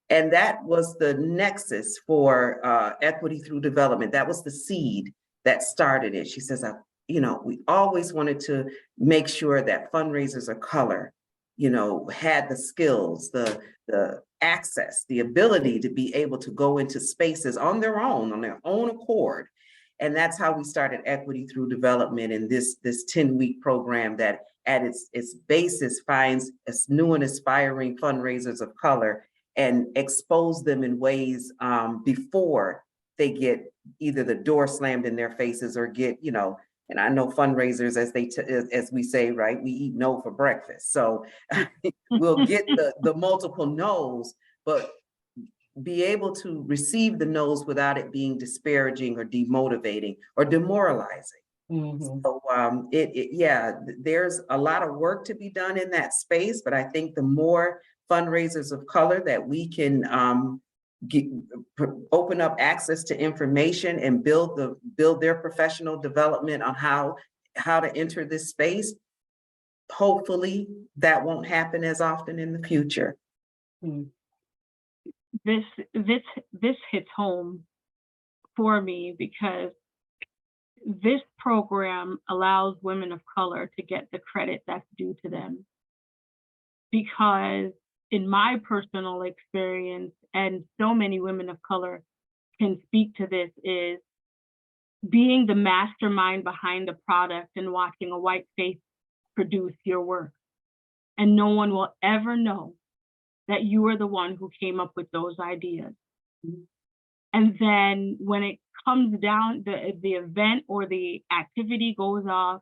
And that was the nexus for Equity Through Development. That was the seed that started it. She says, we always wanted to make sure that fundraisers of color, had the skills, the access, the ability to be able to go into spaces on their own accord. And that's how we started Equity Through Development in this 10-week program that at its basis finds new and aspiring fundraisers of color and expose them in ways before they get either the door slammed in their faces or get, and I know fundraisers, as we say, right, we eat no for breakfast. So we'll get the multiple no's, but be able to receive the no's without it being disparaging or demotivating or demoralizing. So there's a lot of work to be done in that space, but I think the more fundraisers of color that we can open up access to information and build their professional development on how to enter this space, hopefully that won't happen as often in the future. This hits home for me because this program allows women of color to get the credit that's due to them. Because in my personal experience, and so many women of color can speak to this, is being the mastermind behind the product and watching a white face produce your work. And no one will ever know that you are the one who came up with those ideas. And then when it comes down, the event or the activity goes off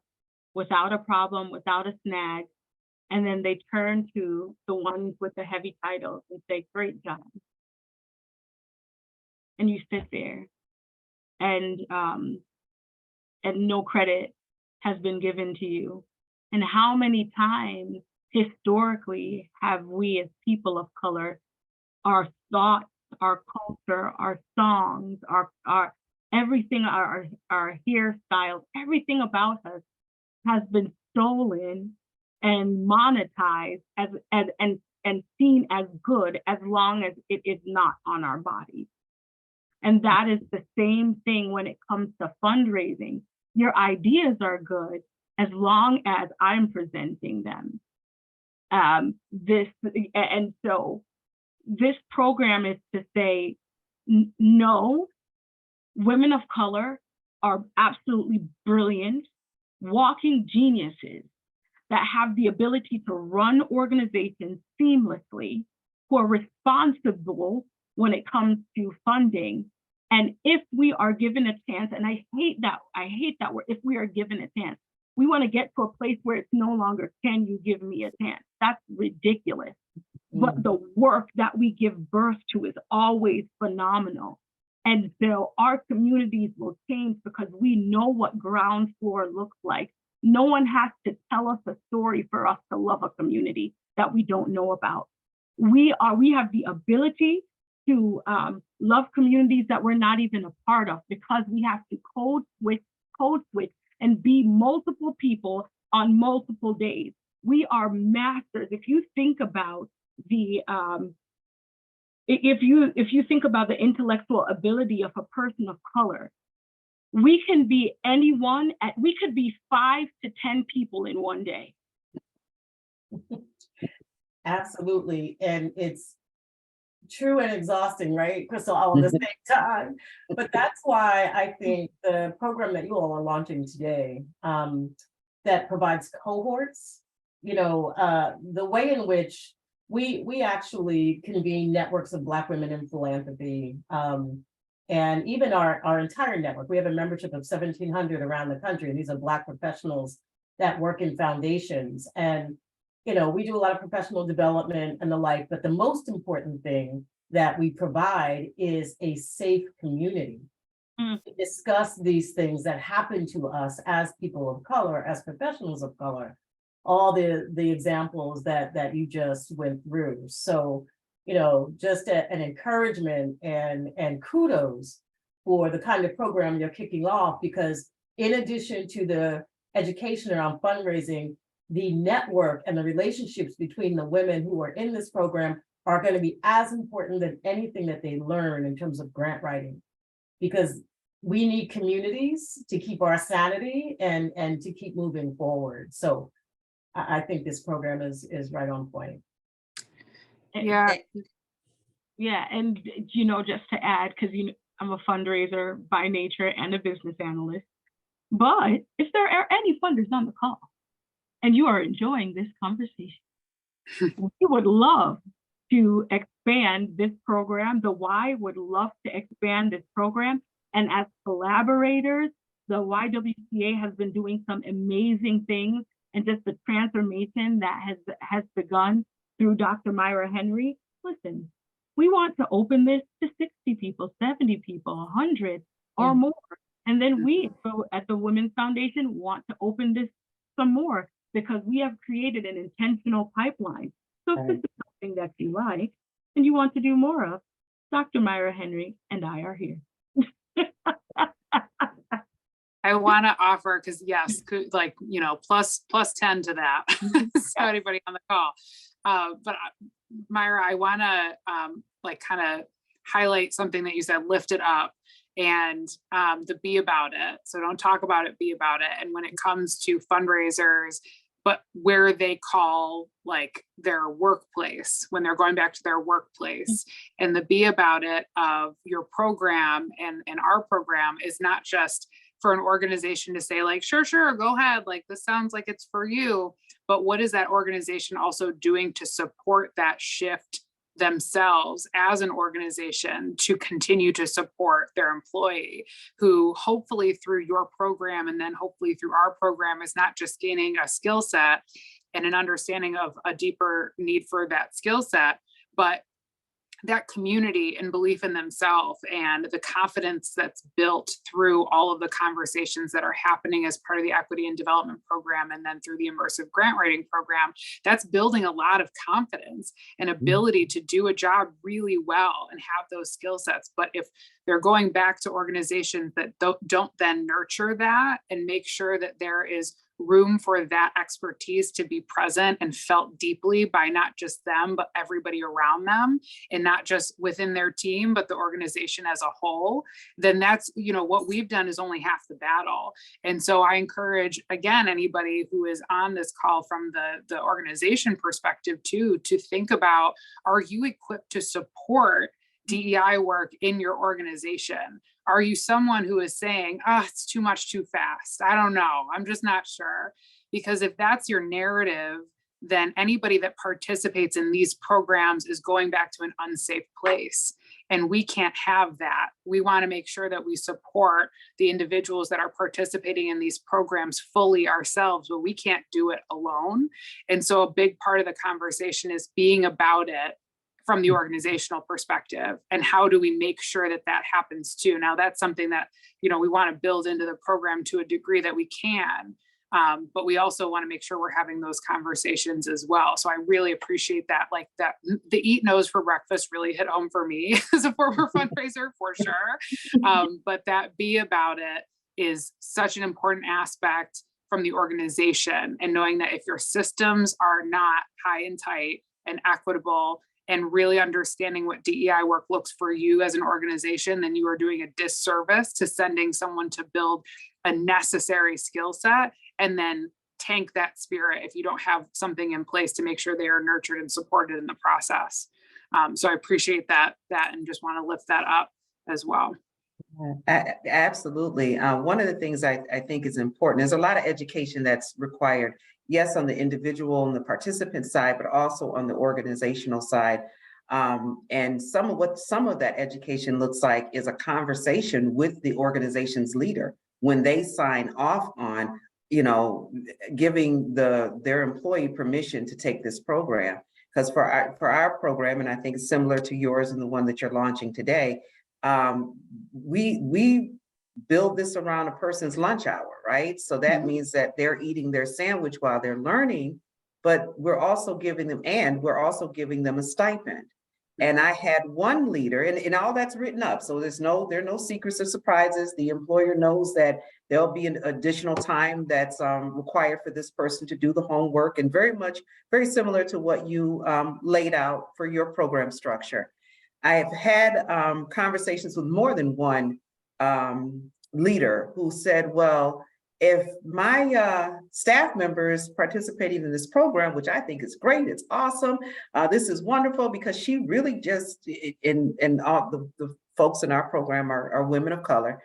without a problem, without a snag, And then they turn to the ones with the heavy titles and say, great job. And you sit there and no credit has been given to you. And how many times historically have we as people of color, our thoughts, our culture, our songs, our everything, our hairstyles, everything about us has been stolen and monetized and seen as good as long as it is not on our bodies. And that is the same thing when it comes to fundraising. Your ideas are good as long as I'm presenting them. So this program is to say, no, women of color are absolutely brilliant, walking geniuses that have the ability to run organizations seamlessly, who are responsible when it comes to funding. And if we are given a chance, and I hate that word, if we are given a chance, we want to get to a place where it's no longer, can you give me a chance? That's ridiculous. But the work that we give birth to is always phenomenal. And so our communities will change because we know what ground floor looks like. No one has to tell us a story for us to love a community that we don't know about. We have the ability to love communities that we're not even a part of, because we have to code switch and be multiple people on multiple days. We are masters. If you think about the if you think about the intellectual ability of a person of color, we can be anyone. We could be 5 to 10 people in one day. Absolutely, and it's true and exhausting, right, Crystal, all at the same time. But that's why I think the program that you all are launching today, that provides cohorts, the way in which we actually convene networks of Black women in philanthropy, and even our entire network. We have a membership of 1,700 around the country, and these are Black professionals that work in foundations. And we do a lot of professional development and the like, but the most important thing that we provide is a safe community to discuss these things that happen to us as people of color, as professionals of color, all the examples that you just went through. So, just an encouragement and kudos for the kind of program you're kicking off, because in addition to the education around fundraising, the network and the relationships between the women who are in this program are going to be as important than anything that they learn in terms of grant writing, because we need communities to keep our sanity and to keep moving forward. So I think this program is right on point. Yeah. Yeah, and just to add, because I'm a fundraiser by nature and a business analyst, but if there are any funders on the call and you are enjoying this conversation, we would love to expand this program. The Y would love to expand this program. And as collaborators, the YWCA has been doing some amazing things, and just the transformation that has begun through Dr. Myra Henry. Listen, we want to open this to 60 people, 70 people, 100 or more. And then we at the Women's Foundation want to open this some more, because we have created an intentional pipeline. So if this is something that you like and you want to do more of, Dr. Myra Henry and I are here. I want to offer, because yes, like, plus 10 to that. So anybody on the call. But Myra, I want to kind of highlight something that you said, lift it up, and the be about it. So don't talk about it, be about it. And when it comes to fundraisers, but where they call like their workplace, when they're going back to their workplace, and the be about it of your program and our program is not just for an organization to say like, sure, go ahead. Like, this sounds like it's for you, but what is that organization also doing to support that shift themselves as an organization to continue to support their employee, who hopefully through your program and then hopefully through our program is not just gaining a skill set, and an understanding of a deeper need for that skill set, but that community and belief in themselves and the confidence that's built through all of the conversations that are happening as part of the equity and development program, and then through the immersive grant writing program, that's building a lot of confidence and ability to do a job really well and have those skill sets. But if they're going back to organizations that don't then nurture that and make sure that there is room for that expertise to be present and felt deeply by not just them, but everybody around them, and not just within their team, but the organization as a whole, then that's, what we've done is only half the battle. And so I encourage, again, anybody who is on this call from the organization perspective too, to think about, are you equipped to support DEI work in your organization? Are you someone who is saying, it's too much too fast? I don't know. I'm just not sure. Because if that's your narrative, then anybody that participates in these programs is going back to an unsafe place. And we can't have that. We want to make sure that we support the individuals that are participating in these programs fully ourselves, but we can't do it alone. And so a big part of the conversation is being about it from the organizational perspective, and how do we make sure that that happens too. Now that's something that, we want to build into the program to a degree that we can, but we also want to make sure we're having those conversations as well. So I really appreciate that, the eat knows for breakfast really hit home for me as a former fundraiser for sure. But that be about it is such an important aspect from the organization, and knowing that if your systems are not high and tight and equitable, and really understanding what DEI work looks for you as an organization, then you are doing a disservice to sending someone to build a necessary skill set and then tank that spirit if you don't have something in place to make sure they are nurtured and supported in the process. So I appreciate that and just want to lift that up as well. Absolutely. One of the things I think is important, there's a lot of education that's required, yes, on the individual and the participant side, but also on the organizational side. And some of that education looks like is a conversation with the organization's leader when they sign off on, giving their employee permission to take this program. Because for our program, and I think similar to yours and the one that you're launching today, we build this around a person's lunch hour, right? So that means that they're eating their sandwich while they're learning, but we're also giving them a stipend. And I had one leader, and all that's written up. So there are no secrets or surprises. The employer knows that there'll be an additional time that's required for this person to do the homework, and very similar to what you laid out for your program structure. I've had conversations with more than one leader who said, well, if my staff members participating in this program, which I think is great, it's awesome, this is wonderful, because she really just, and all the folks in our program are women of color,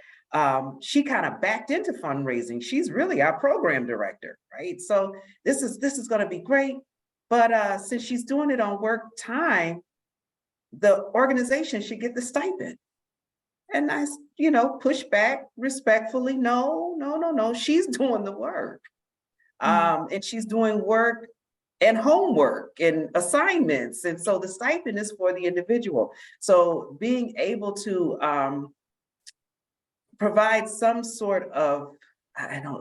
she kind of backed into fundraising. She's really our program director, right? So this is going to be great, but since she's doing it on work time, the organization should get the stipend. And I, push back respectfully, no, she's doing the work. And she's doing work and homework and assignments. And so the stipend is for the individual. So being able to provide some sort of,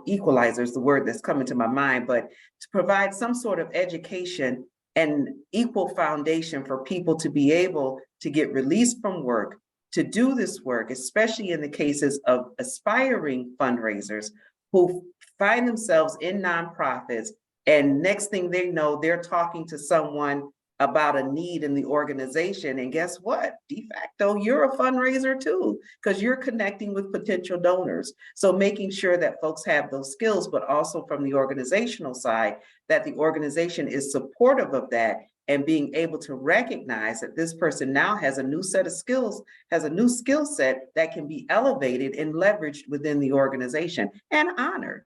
equalizer is the word that's coming to my mind, but to provide some sort of education and equal foundation for people to be able to get released from work, to do this work, especially in the cases of aspiring fundraisers who find themselves in nonprofits, and next thing they know, they're talking to someone about a need in the organization. And guess what? De facto, you're a fundraiser too, because you're connecting with potential donors. So making sure that folks have those skills, but also from the organizational side, that the organization is supportive of that, and being able to recognize that this person now has a new set of skills, has a new skill set that can be elevated and leveraged within the organization and honored.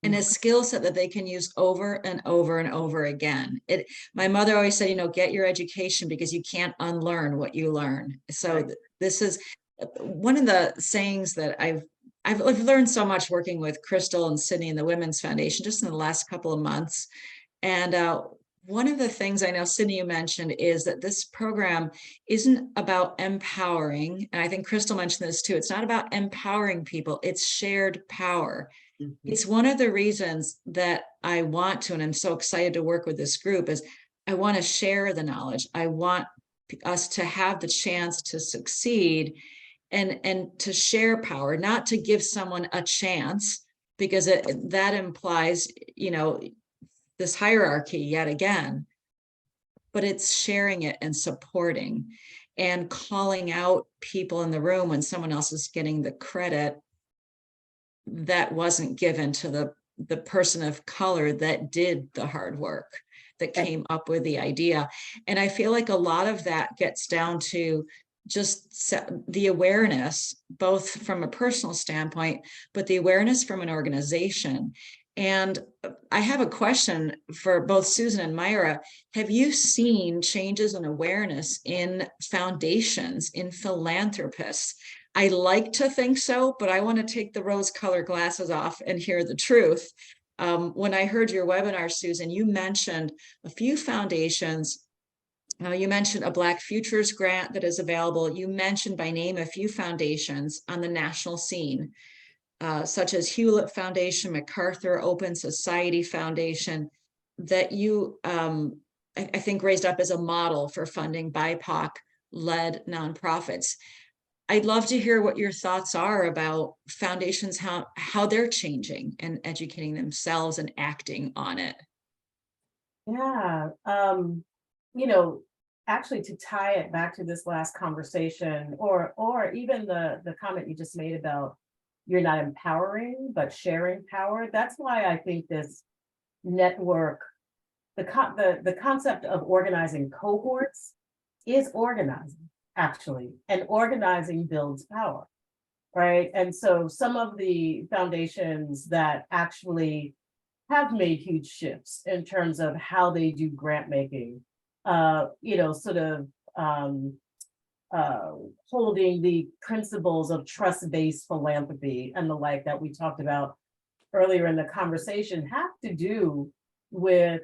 And a skill set that they can use over and over and over again. My mother always said, get your education because you can't unlearn what you learn. So this is one of the sayings that I've learned so much working with Crystal and Sydney and the Women's Foundation just in the last couple of months. And one of the things I know, Sydney, you mentioned is that this program isn't about empowering. And I think Crystal mentioned this too. It's not about empowering people, it's shared power. It's one of the reasons that I want to, and I'm so excited to work with this group, is I want to share the knowledge. I want us to have the chance to succeed and to share power, not to give someone a chance, because that implies, this hierarchy yet again, but it's sharing it and supporting and calling out people in the room when someone else is getting the credit that wasn't given to the person of color that did the hard work, that came up with the idea. And I feel like a lot of that gets down to just the awareness, both from a personal standpoint, but the awareness from an organization. And I have a question for both Susan and Myra. Have you seen changes in awareness in foundations, in philanthropists? I like to think so, but I want to take the rose-colored glasses off and hear the truth. When I heard your webinar, Susan, you mentioned a few foundations. You mentioned a Black Futures grant that is available. You mentioned by name a few foundations on the national scene, such as Hewlett Foundation, MacArthur Open Society Foundation, that you, I think, raised up as a model for funding BIPOC-led nonprofits. I'd love to hear what your thoughts are about foundations, how they're changing and educating themselves and acting on it. Yeah, actually to tie it back to this last conversation, or even the comment you just made about you're not empowering, but sharing power. That's why I think this network, the concept of organizing cohorts is organizing, actually, and organizing builds power, right? And so some of the foundations that actually have made huge shifts in terms of how they do grant making, holding the principles of trust-based philanthropy and the like that we talked about earlier in the conversation, have to do with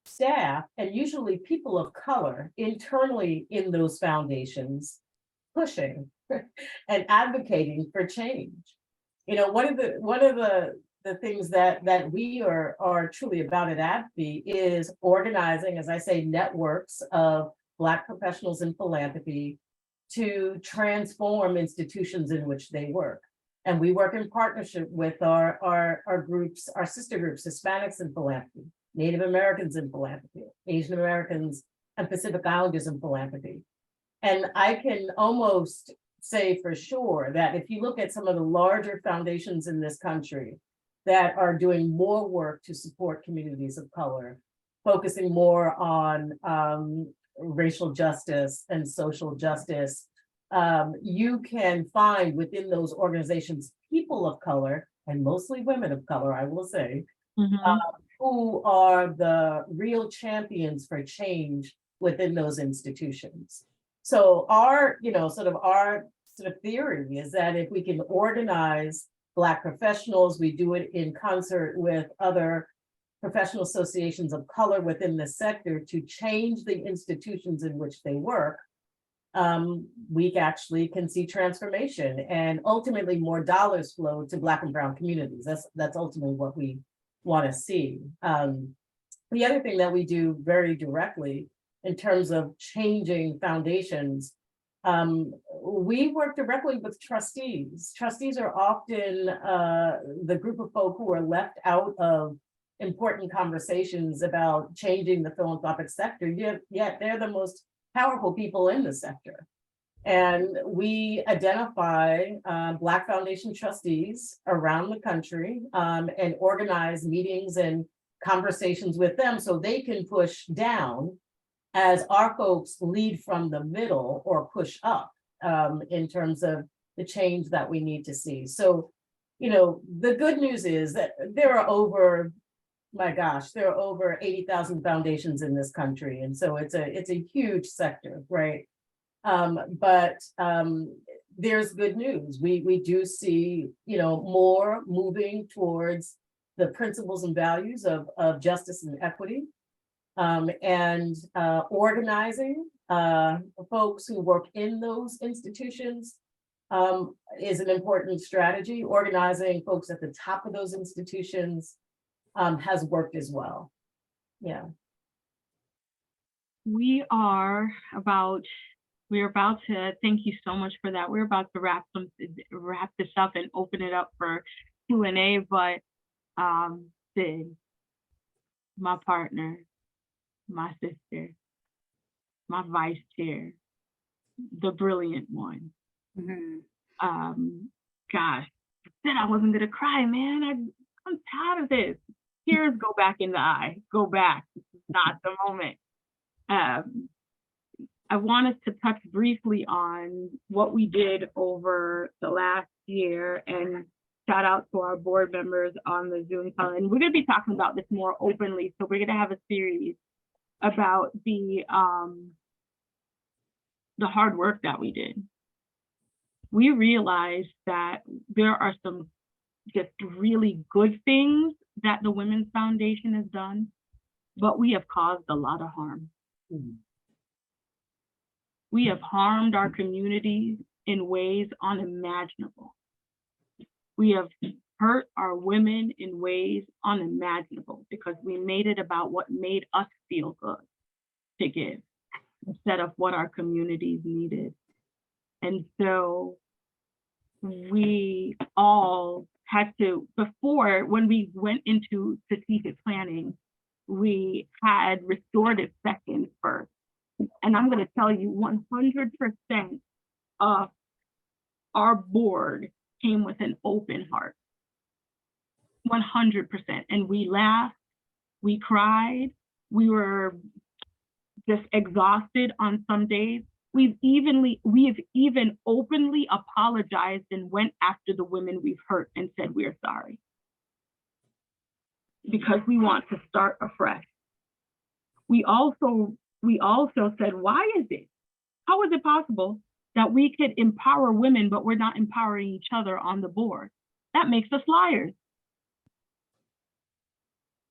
staff and usually people of color internally in those foundations pushing and advocating for change. One of the things that we are truly about at AbbVie is organizing, as I say, networks of Black professionals in philanthropy to transform institutions in which they work. And we work in partnership with our groups, our sister groups, Hispanics in philanthropy, Native Americans in philanthropy, Asian Americans and Pacific Islanders in philanthropy. And I can almost say for sure that if you look at some of the larger foundations in this country that are doing more work to support communities of color, focusing more on racial justice and social justice, you can find within those organizations people of color, and mostly women of color, I will say, who are the real champions for change within those institutions. So our theory is that if we can organize Black professionals, we do it in concert with other professional associations of color within the sector to change the institutions in which they work, we actually can see transformation and ultimately more dollars flow to Black and Brown communities. That's ultimately what we want to see. The other thing that we do very directly in terms of changing foundations, we work directly with trustees. Trustees are often the group of folk who are left out of important conversations about changing the philanthropic sector, yet they're the most powerful people in the sector. And we identify Black Foundation trustees around the country and organize meetings and conversations with them so they can push down as our folks lead from the middle or push up in terms of the change that we need to see. So, the good news is that there are over 80,000 foundations in this country. And so it's a huge sector, right? But there's good news. We do see, more moving towards the principles and values of justice and equity. And organizing folks who work in those institutions is an important strategy. Organizing folks at the top of those institutions has worked as well. Yeah. We're about to, thank you so much for that. We're about to wrap this up and open it up for Q&A, but Sid, my partner, my sister, my vice chair, the brilliant one. Gosh, I said I wasn't gonna cry, man. I'm tired of this. Tears go back in the eye. Go back. This is not the moment. I want us to touch briefly on what we did over the last year, and shout out to our board members on the Zoom call. And we're going to be talking about this more openly. So we're going to have a series about the hard work that we did. We realized that there are some just really good things that the Women's Foundation has done, but we have caused a lot of harm. We have harmed our communities in ways unimaginable. We have hurt our women in ways unimaginable because we made it about what made us feel good to give instead of what our communities needed. And so we all had to, before, when we went into strategic planning, we had restorative seconds first. And I'm going to tell you 100% of our board came with an open heart. 100%. And we laughed, we cried, we were just exhausted on some days. We have even openly apologized and went after the women we've hurt and said we're sorry. Because we want to start afresh. We also said, why is it? How is it possible that we could empower women, but we're not empowering each other on the board? That makes us liars.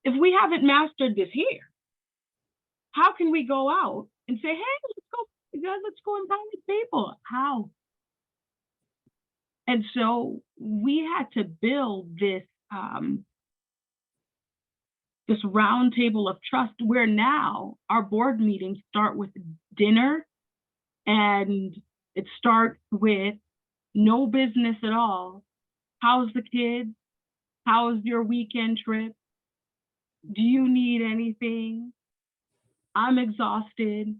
If we haven't mastered this here, how can we go out and say, hey, let's go empower people? How? And so we had to build this this round table of trust, where now our board meetings start with dinner, and it starts with no business at all. How's the kids? How's your weekend trip? Do you need anything? I'm exhausted.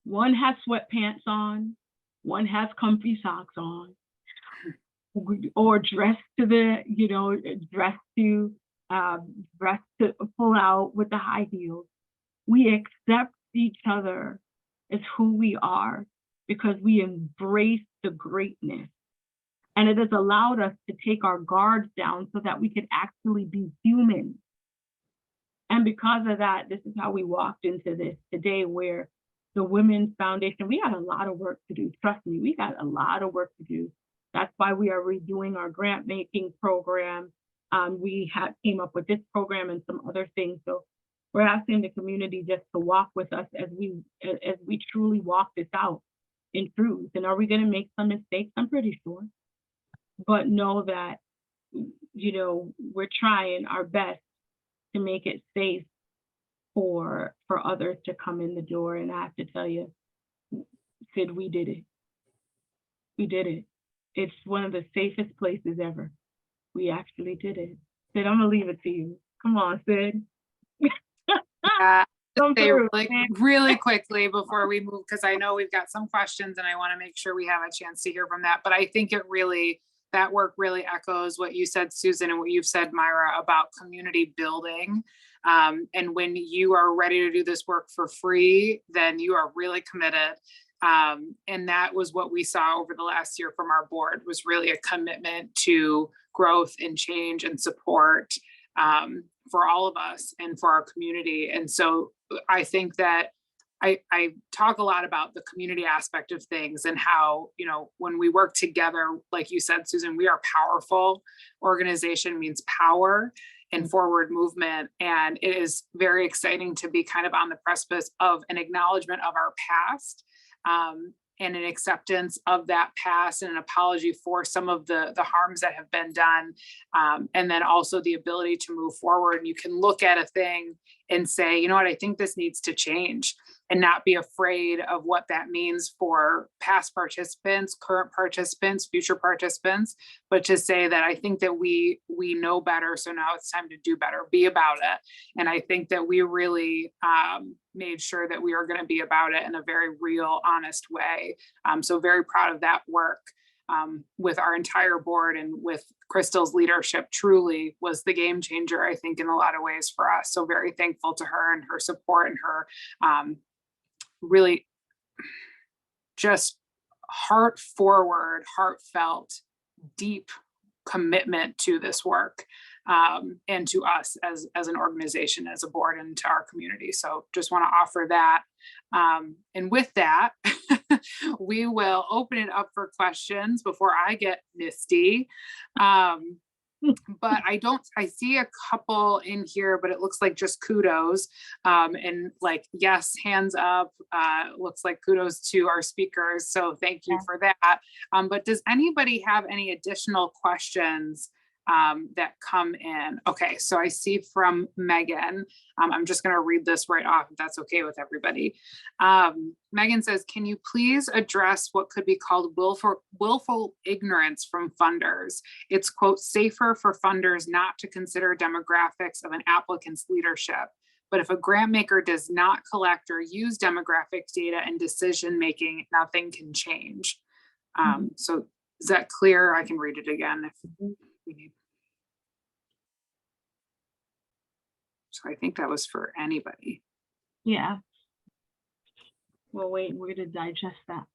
One has sweatpants on, one has comfy socks on, or dressed to pull out with the high heels. We accept each other as who we are because we embrace the greatness. And it has allowed us to take our guards down so that we could actually be human. And because of that, this is how we walked into this today, where the Women's Foundation, we got a lot of work to do. Trust me, we got a lot of work to do. That's why we are redoing our grant making program. We came up with this program and some other things. So we're asking the community just to walk with us as we truly walk this out in truth. And are we going to make some mistakes? I'm pretty sure. But know that, we're trying our best to make it safe for others to come in the door. And I have to tell you, Sid, we did it. We did it. It's one of the safest places ever. We actually did it. Sid, I'm gonna leave it to you. Come on, Sid. Yeah, say really quickly before we move, because I know we've got some questions and I want to make sure we have a chance to hear from that. But I think that work really echoes what you said, Susan, and what you've said, Myra, about community building. And when you are ready to do this work for free, then you are really committed. And that was what we saw over the last year from our board, was really a commitment to growth and change and support for all of us and for our community. And so I think that I talk a lot about the community aspect of things and how, you know, when we work together, like you said, Susan, we are powerful. Organization means power and forward movement. And it is very exciting to be kind of on the precipice of an acknowledgement of our past, and an acceptance of that past and an apology for some of the harms that have been done. And then also the ability to move forward. And you can look at a thing and say, you know what, I think this needs to change, and not be afraid of what that means for past participants, current participants, future participants, but to say that I think that we know better. So now it's time to do better, be about it. And I think that we really made sure that we are going to be about it in a very real, honest way. So very proud of that work. With our entire board and with Crystal's leadership, truly was the game changer, I think, in a lot of ways for us. So very thankful to her and her support and her really just heartfelt, deep commitment to this work, and to us as an organization, as a board, and to our community. So just want to offer that. And with that, we will open it up for questions before I get misty. But I see a couple in here, but it looks like just kudos, and like, yes, hands up, looks like kudos to our speakers. So thank you for that. But does anybody have any additional questions that come in? Okay, so I see from Megan, I'm just going to read this right off if that's okay with everybody. Megan says, can you please address what could be called willful ignorance from funders? It's, quote, safer for funders not to consider demographics of an applicant's leadership. But if a grant maker does not collect or use demographic data in decision making, nothing can change. So is that clear? I can read it again if we need. So I think that was for anybody. Yeah. Well, wait, we're going to digest that.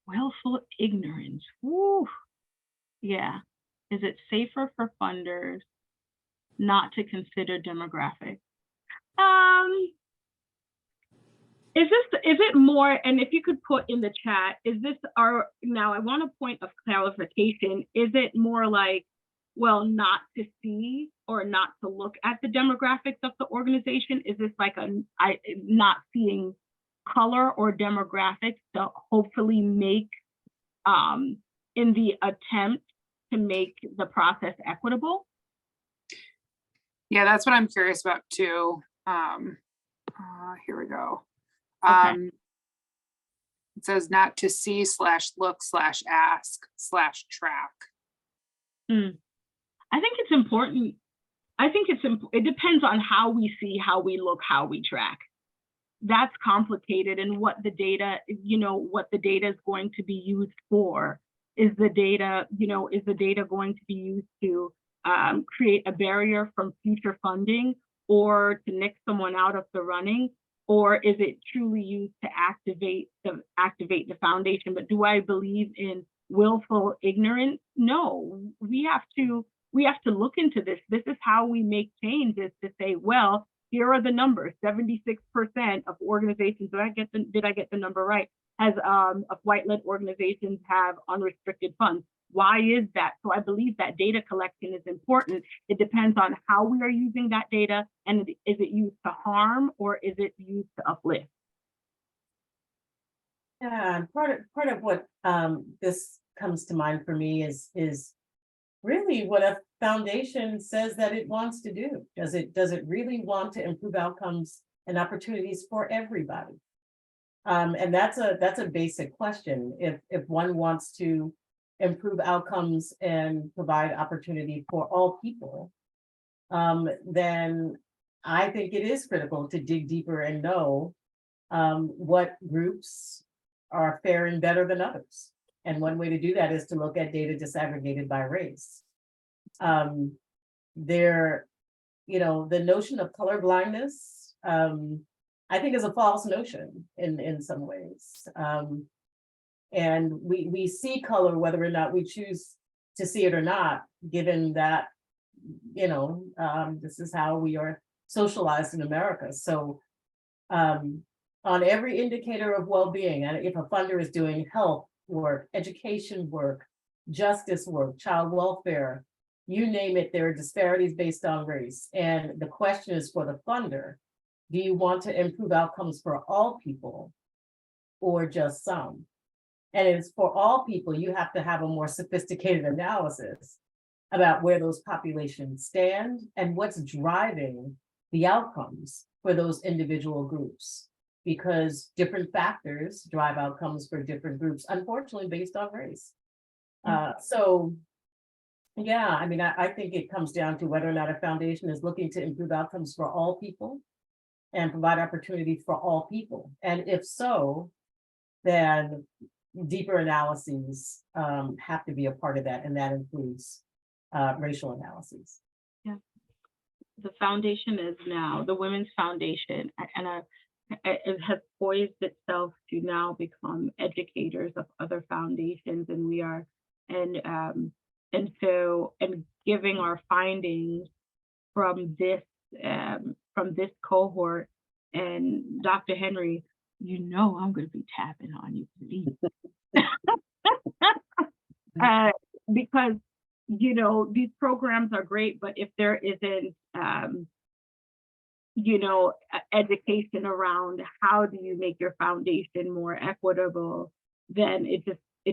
Willful ignorance. Woo. Yeah. Is it safer for funders not to consider demographics? Is it more, and if you could put in the chat, is this now I want a point of clarification. Is it more like, well, not to see or not to look at the demographics of the organization? Is this like not seeing color or demographics to hopefully make, in the attempt to make the process equitable? Yeah, that's what I'm curious about too. Here we go. Okay. It says not to see /look/ask/track. I think it's important. I think it depends on how we see, how we look, how we track. That's complicated, and what the data, what the data is going to be used for. Is the data going to be used to create a barrier from future funding, or to nick someone out of the running, or is it truly used to activate the foundation? But do I believe in willful ignorance? No, we have to look into this. This is how we make change, is to say, well, here are the numbers. 76% of organizations, did I get the number right, of white-led organizations have unrestricted funds. Why is that? So I believe that data collection is important. It depends on how we are using that data, and is it used to harm or is it used to uplift? Yeah, part of what this comes to mind for me is really what a foundation says that it wants to do. Does it really want to improve outcomes and opportunities for everybody? And that's a basic question. If one wants to improve outcomes and provide opportunity for all people, then I think it is critical to dig deeper and know what groups are faring better than others. And one way to do that is to look at data disaggregated by race. The notion of color blindness, I think, is a false notion in some ways. And we see color whether or not we choose to see it or not, given that, this is how we are socialized in America. So a on every indicator of well-being, and if a funder is doing health work, education work, justice work, child welfare, you name it, there are disparities based on race. And the question is for the funder, do you want to improve outcomes for all people or just some? And it's for all people, you have to have a more sophisticated analysis about where those populations stand and what's driving the outcomes for those individual groups, because different factors drive outcomes for different groups, unfortunately, based on race. So, yeah, I mean, I think it comes down to whether or not a foundation is looking to improve outcomes for all people and provide opportunity for all people. And if so, then deeper analyses have to be a part of that, and that includes racial analyses. Yeah, the foundation is now the Women's Foundation, and it has poised itself to now become educators of other foundations, and we are, and giving our findings from this cohort. And Dr. Henry, you know I'm going to be tapping on you, please. Because you know these programs are great, but if there isn't you know, education around how do you make your foundation more equitable, then it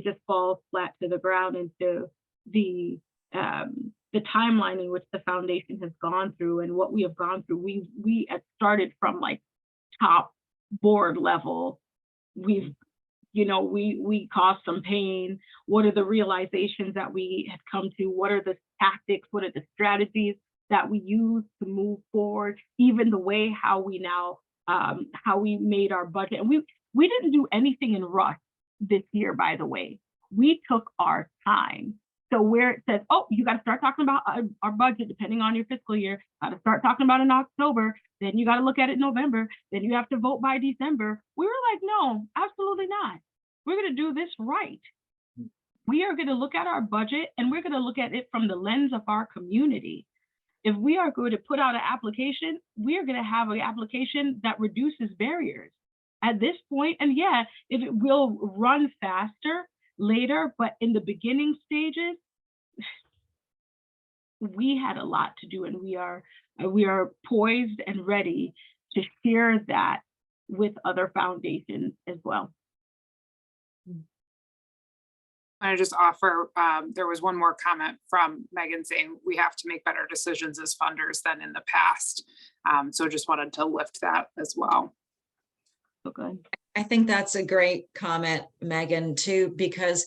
just falls flat to the ground. And so the timeline in which the foundation has gone through and what we have gone through, we had started from like top board level. We've, you know, we caused some pain. What are the realizations that we had come to? What are the tactics? What are the strategies that we use to move forward? Even the way how we now, how we made our budget. And we didn't do anything in rush this year, by the way. We took our time. So where it says, oh, you got to start talking about our budget, depending on your fiscal year, got to start talking about it in October, then you got to look at it in November, then you have to vote by December. We were like, no, absolutely not. We're going to do this right. We are going to look at our budget and we're going to look at it from the lens of our community. If we are going to put out an application, we are going to have an application that reduces barriers at this point. And yeah, if it will run faster later, but in the beginning stages, we had a lot to do, and we are poised and ready to share that with other foundations as well. I just offer, there was one more comment from Megan saying we have to make better decisions as funders than in the past. So just wanted to lift that as well. Okay. I think that's a great comment, Megan, too, because,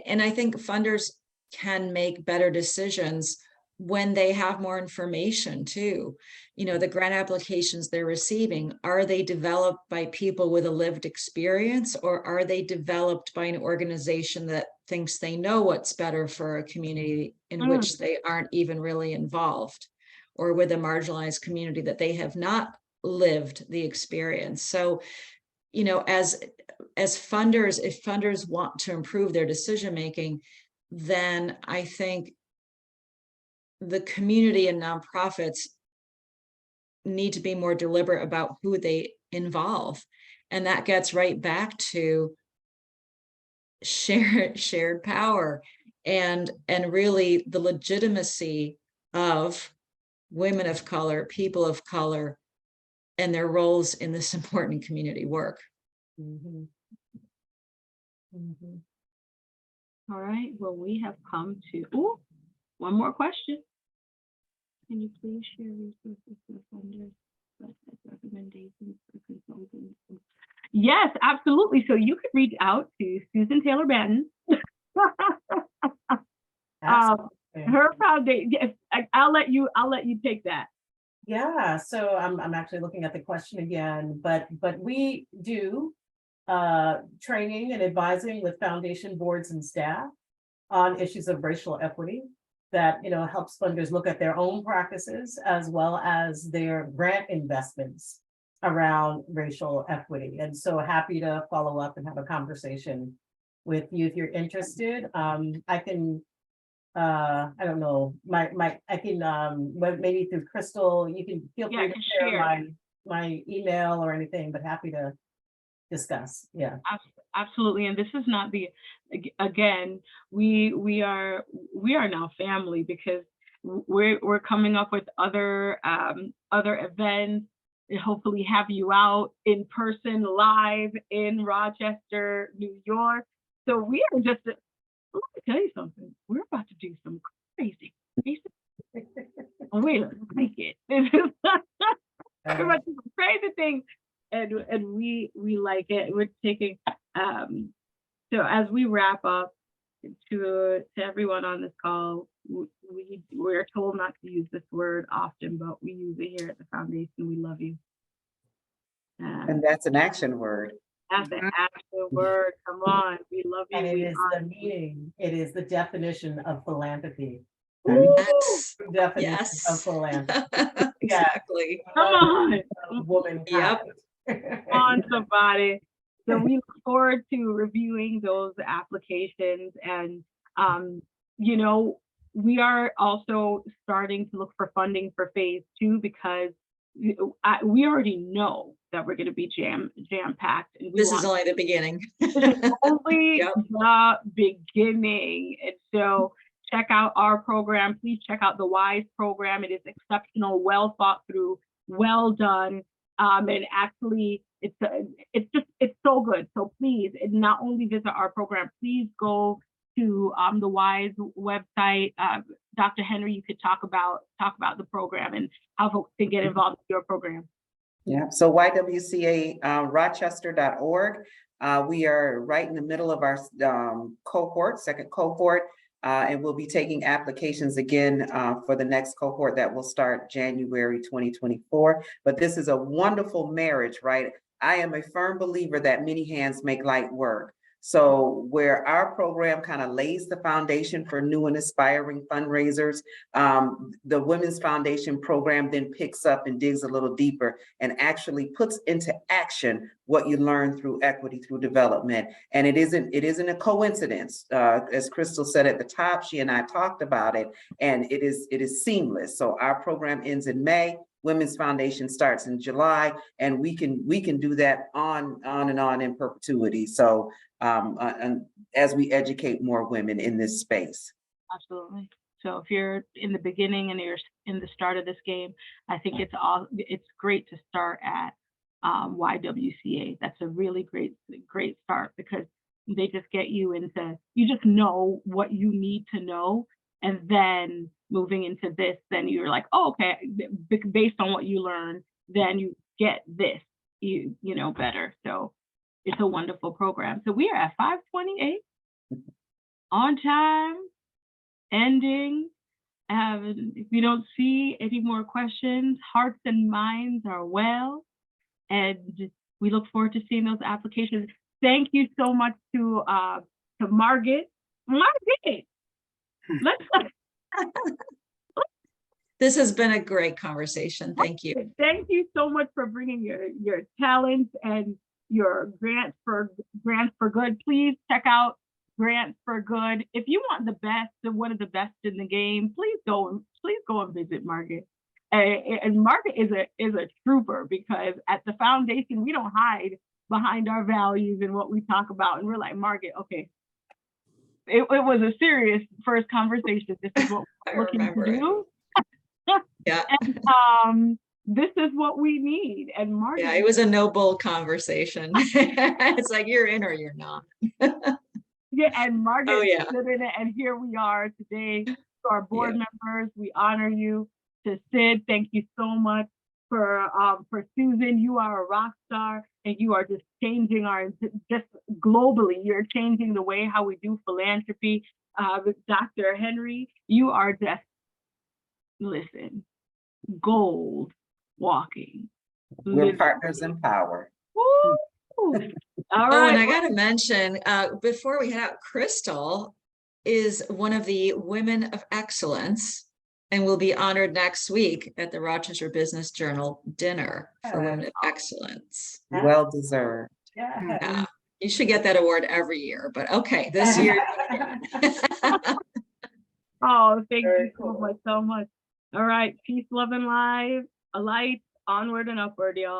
and I think funders can make better decisions when they have more information too. You know, the grant applications they're receiving, are they developed by people with a lived experience, or are they developed by an organization that thinks they know what's better for a community in which they aren't even really involved, or with a marginalized community that they have not lived the experience? So, you know, as funders, if funders want to improve their decision making, then I think the community and nonprofits need to be more deliberate about who they involve. And that gets right back to shared power and really the legitimacy of women of color, people of color, and their roles in this important community work. Mm-hmm. Mm-hmm. All right, well, we have come to, one more question. Can you please share resources for funders, recommendations for consultants? Yes, absolutely. So you could reach out to Susan Taylor Benton. Her foundation. Yes, I'll let you take that. Yeah, so I'm actually looking at the question again, but we do training and advising with foundation boards and staff on issues of racial equity that, you know, helps funders look at their own practices as well as their grant investments around racial equity. And so happy to follow up and have a conversation with you if you're interested. I can I don't know, I can maybe through Crystal, you can feel free to share my email or anything, but happy to discuss. Yeah. Absolutely. And this is not again, we are now family, because we're coming up with other events, and hopefully have you out in person live in Rochester, New York. So we are just, let me tell you something. We're about to do some crazy. Oh, wait, I like it. We're about to do some crazy things, and we like it. We're taking so as we wrap up, to everyone on this call, we're told not to use this word often, but we use it here at the foundation. We love you. And that's an action word. That's an action word. Come on, we love you. And it We is the meaning. It is the definition of philanthropy. Yes. Definition of Yes. philanthropy. Exactly. Come on. Womankind. Come on, somebody. So we look forward to reviewing those applications, and you know, we are also starting to look for funding for phase 2, because we already know that we're going to be jam-packed. And This is only the beginning. this is only Yep. the beginning. And so check out our program. Please check out the WISE program. It is exceptional, well thought through, well done. And actually, it's so good. So please, and not only visit our program, please go to the WISE website. Dr. Henry, you could talk about the program and how folks can get involved in your program. Yeah, so YWCA Rochester.org. We are right in the middle of our second cohort, and we'll be taking applications again for the next cohort that will start January 2024. But this is a wonderful marriage, right? I am a firm believer that many hands make light work. So where our program kind of lays the foundation for new and aspiring fundraisers, the Women's Foundation program then picks up and digs a little deeper and actually puts into action what you learn through equity, through development. And it isn't a coincidence. As Crystal said at the top, she and I talked about it, and it is seamless. So our program ends in May. Women's Foundation starts in July, and we can do that on and on in perpetuity. So and as we educate more women in this space. Absolutely. So if you're in the beginning and you're in the start of this game, I think it's great to start at YWCA. That's a really great start, because they just get you into, you just know what you need to know. And then moving into this, then you're like, oh, okay, based on what you learn, then you get this, you know, better. So it's a wonderful program. So we are at 5:28 on time, ending. If you don't see any more questions, hearts and minds are well, and we look forward to seeing those applications. Thank you so much to Margaret. This has been a great conversation. Thank you. Thank you so much for bringing your talents and your grants for good. Please check out Grants for Good. If you want the best, one of the best in the game, please go and visit Margaret. And Margaret is a trooper, because at the foundation we don't hide behind our values and what we talk about. And we're like, Margaret, okay, it was a serious first conversation. This is what we're looking to do. Yeah. And this is what we need. And Margaret, Yeah, it was a noble conversation. It's like, you're in or you're not. yeah, and Margaret, Oh, yeah. stood in it, and here we are today. To our board members, we honor you. To Sid, thank you so much. For Susan, you are a rock star, and you are just changing just globally, you're changing the way how we do philanthropy. With Dr. Henry, you are just, listen, gold walking. We're partners in power. Woo! All right. And I got to mention, before we head out, Crystal is one of the Women of Excellence and will be honored next week at the Rochester Business Journal dinner for Women of Excellence. Well deserved. Yeah. You should get that award every year, but okay, this year. Oh, thank Very you cool. so much. All right, peace, love, and light, onward and upward, y'all.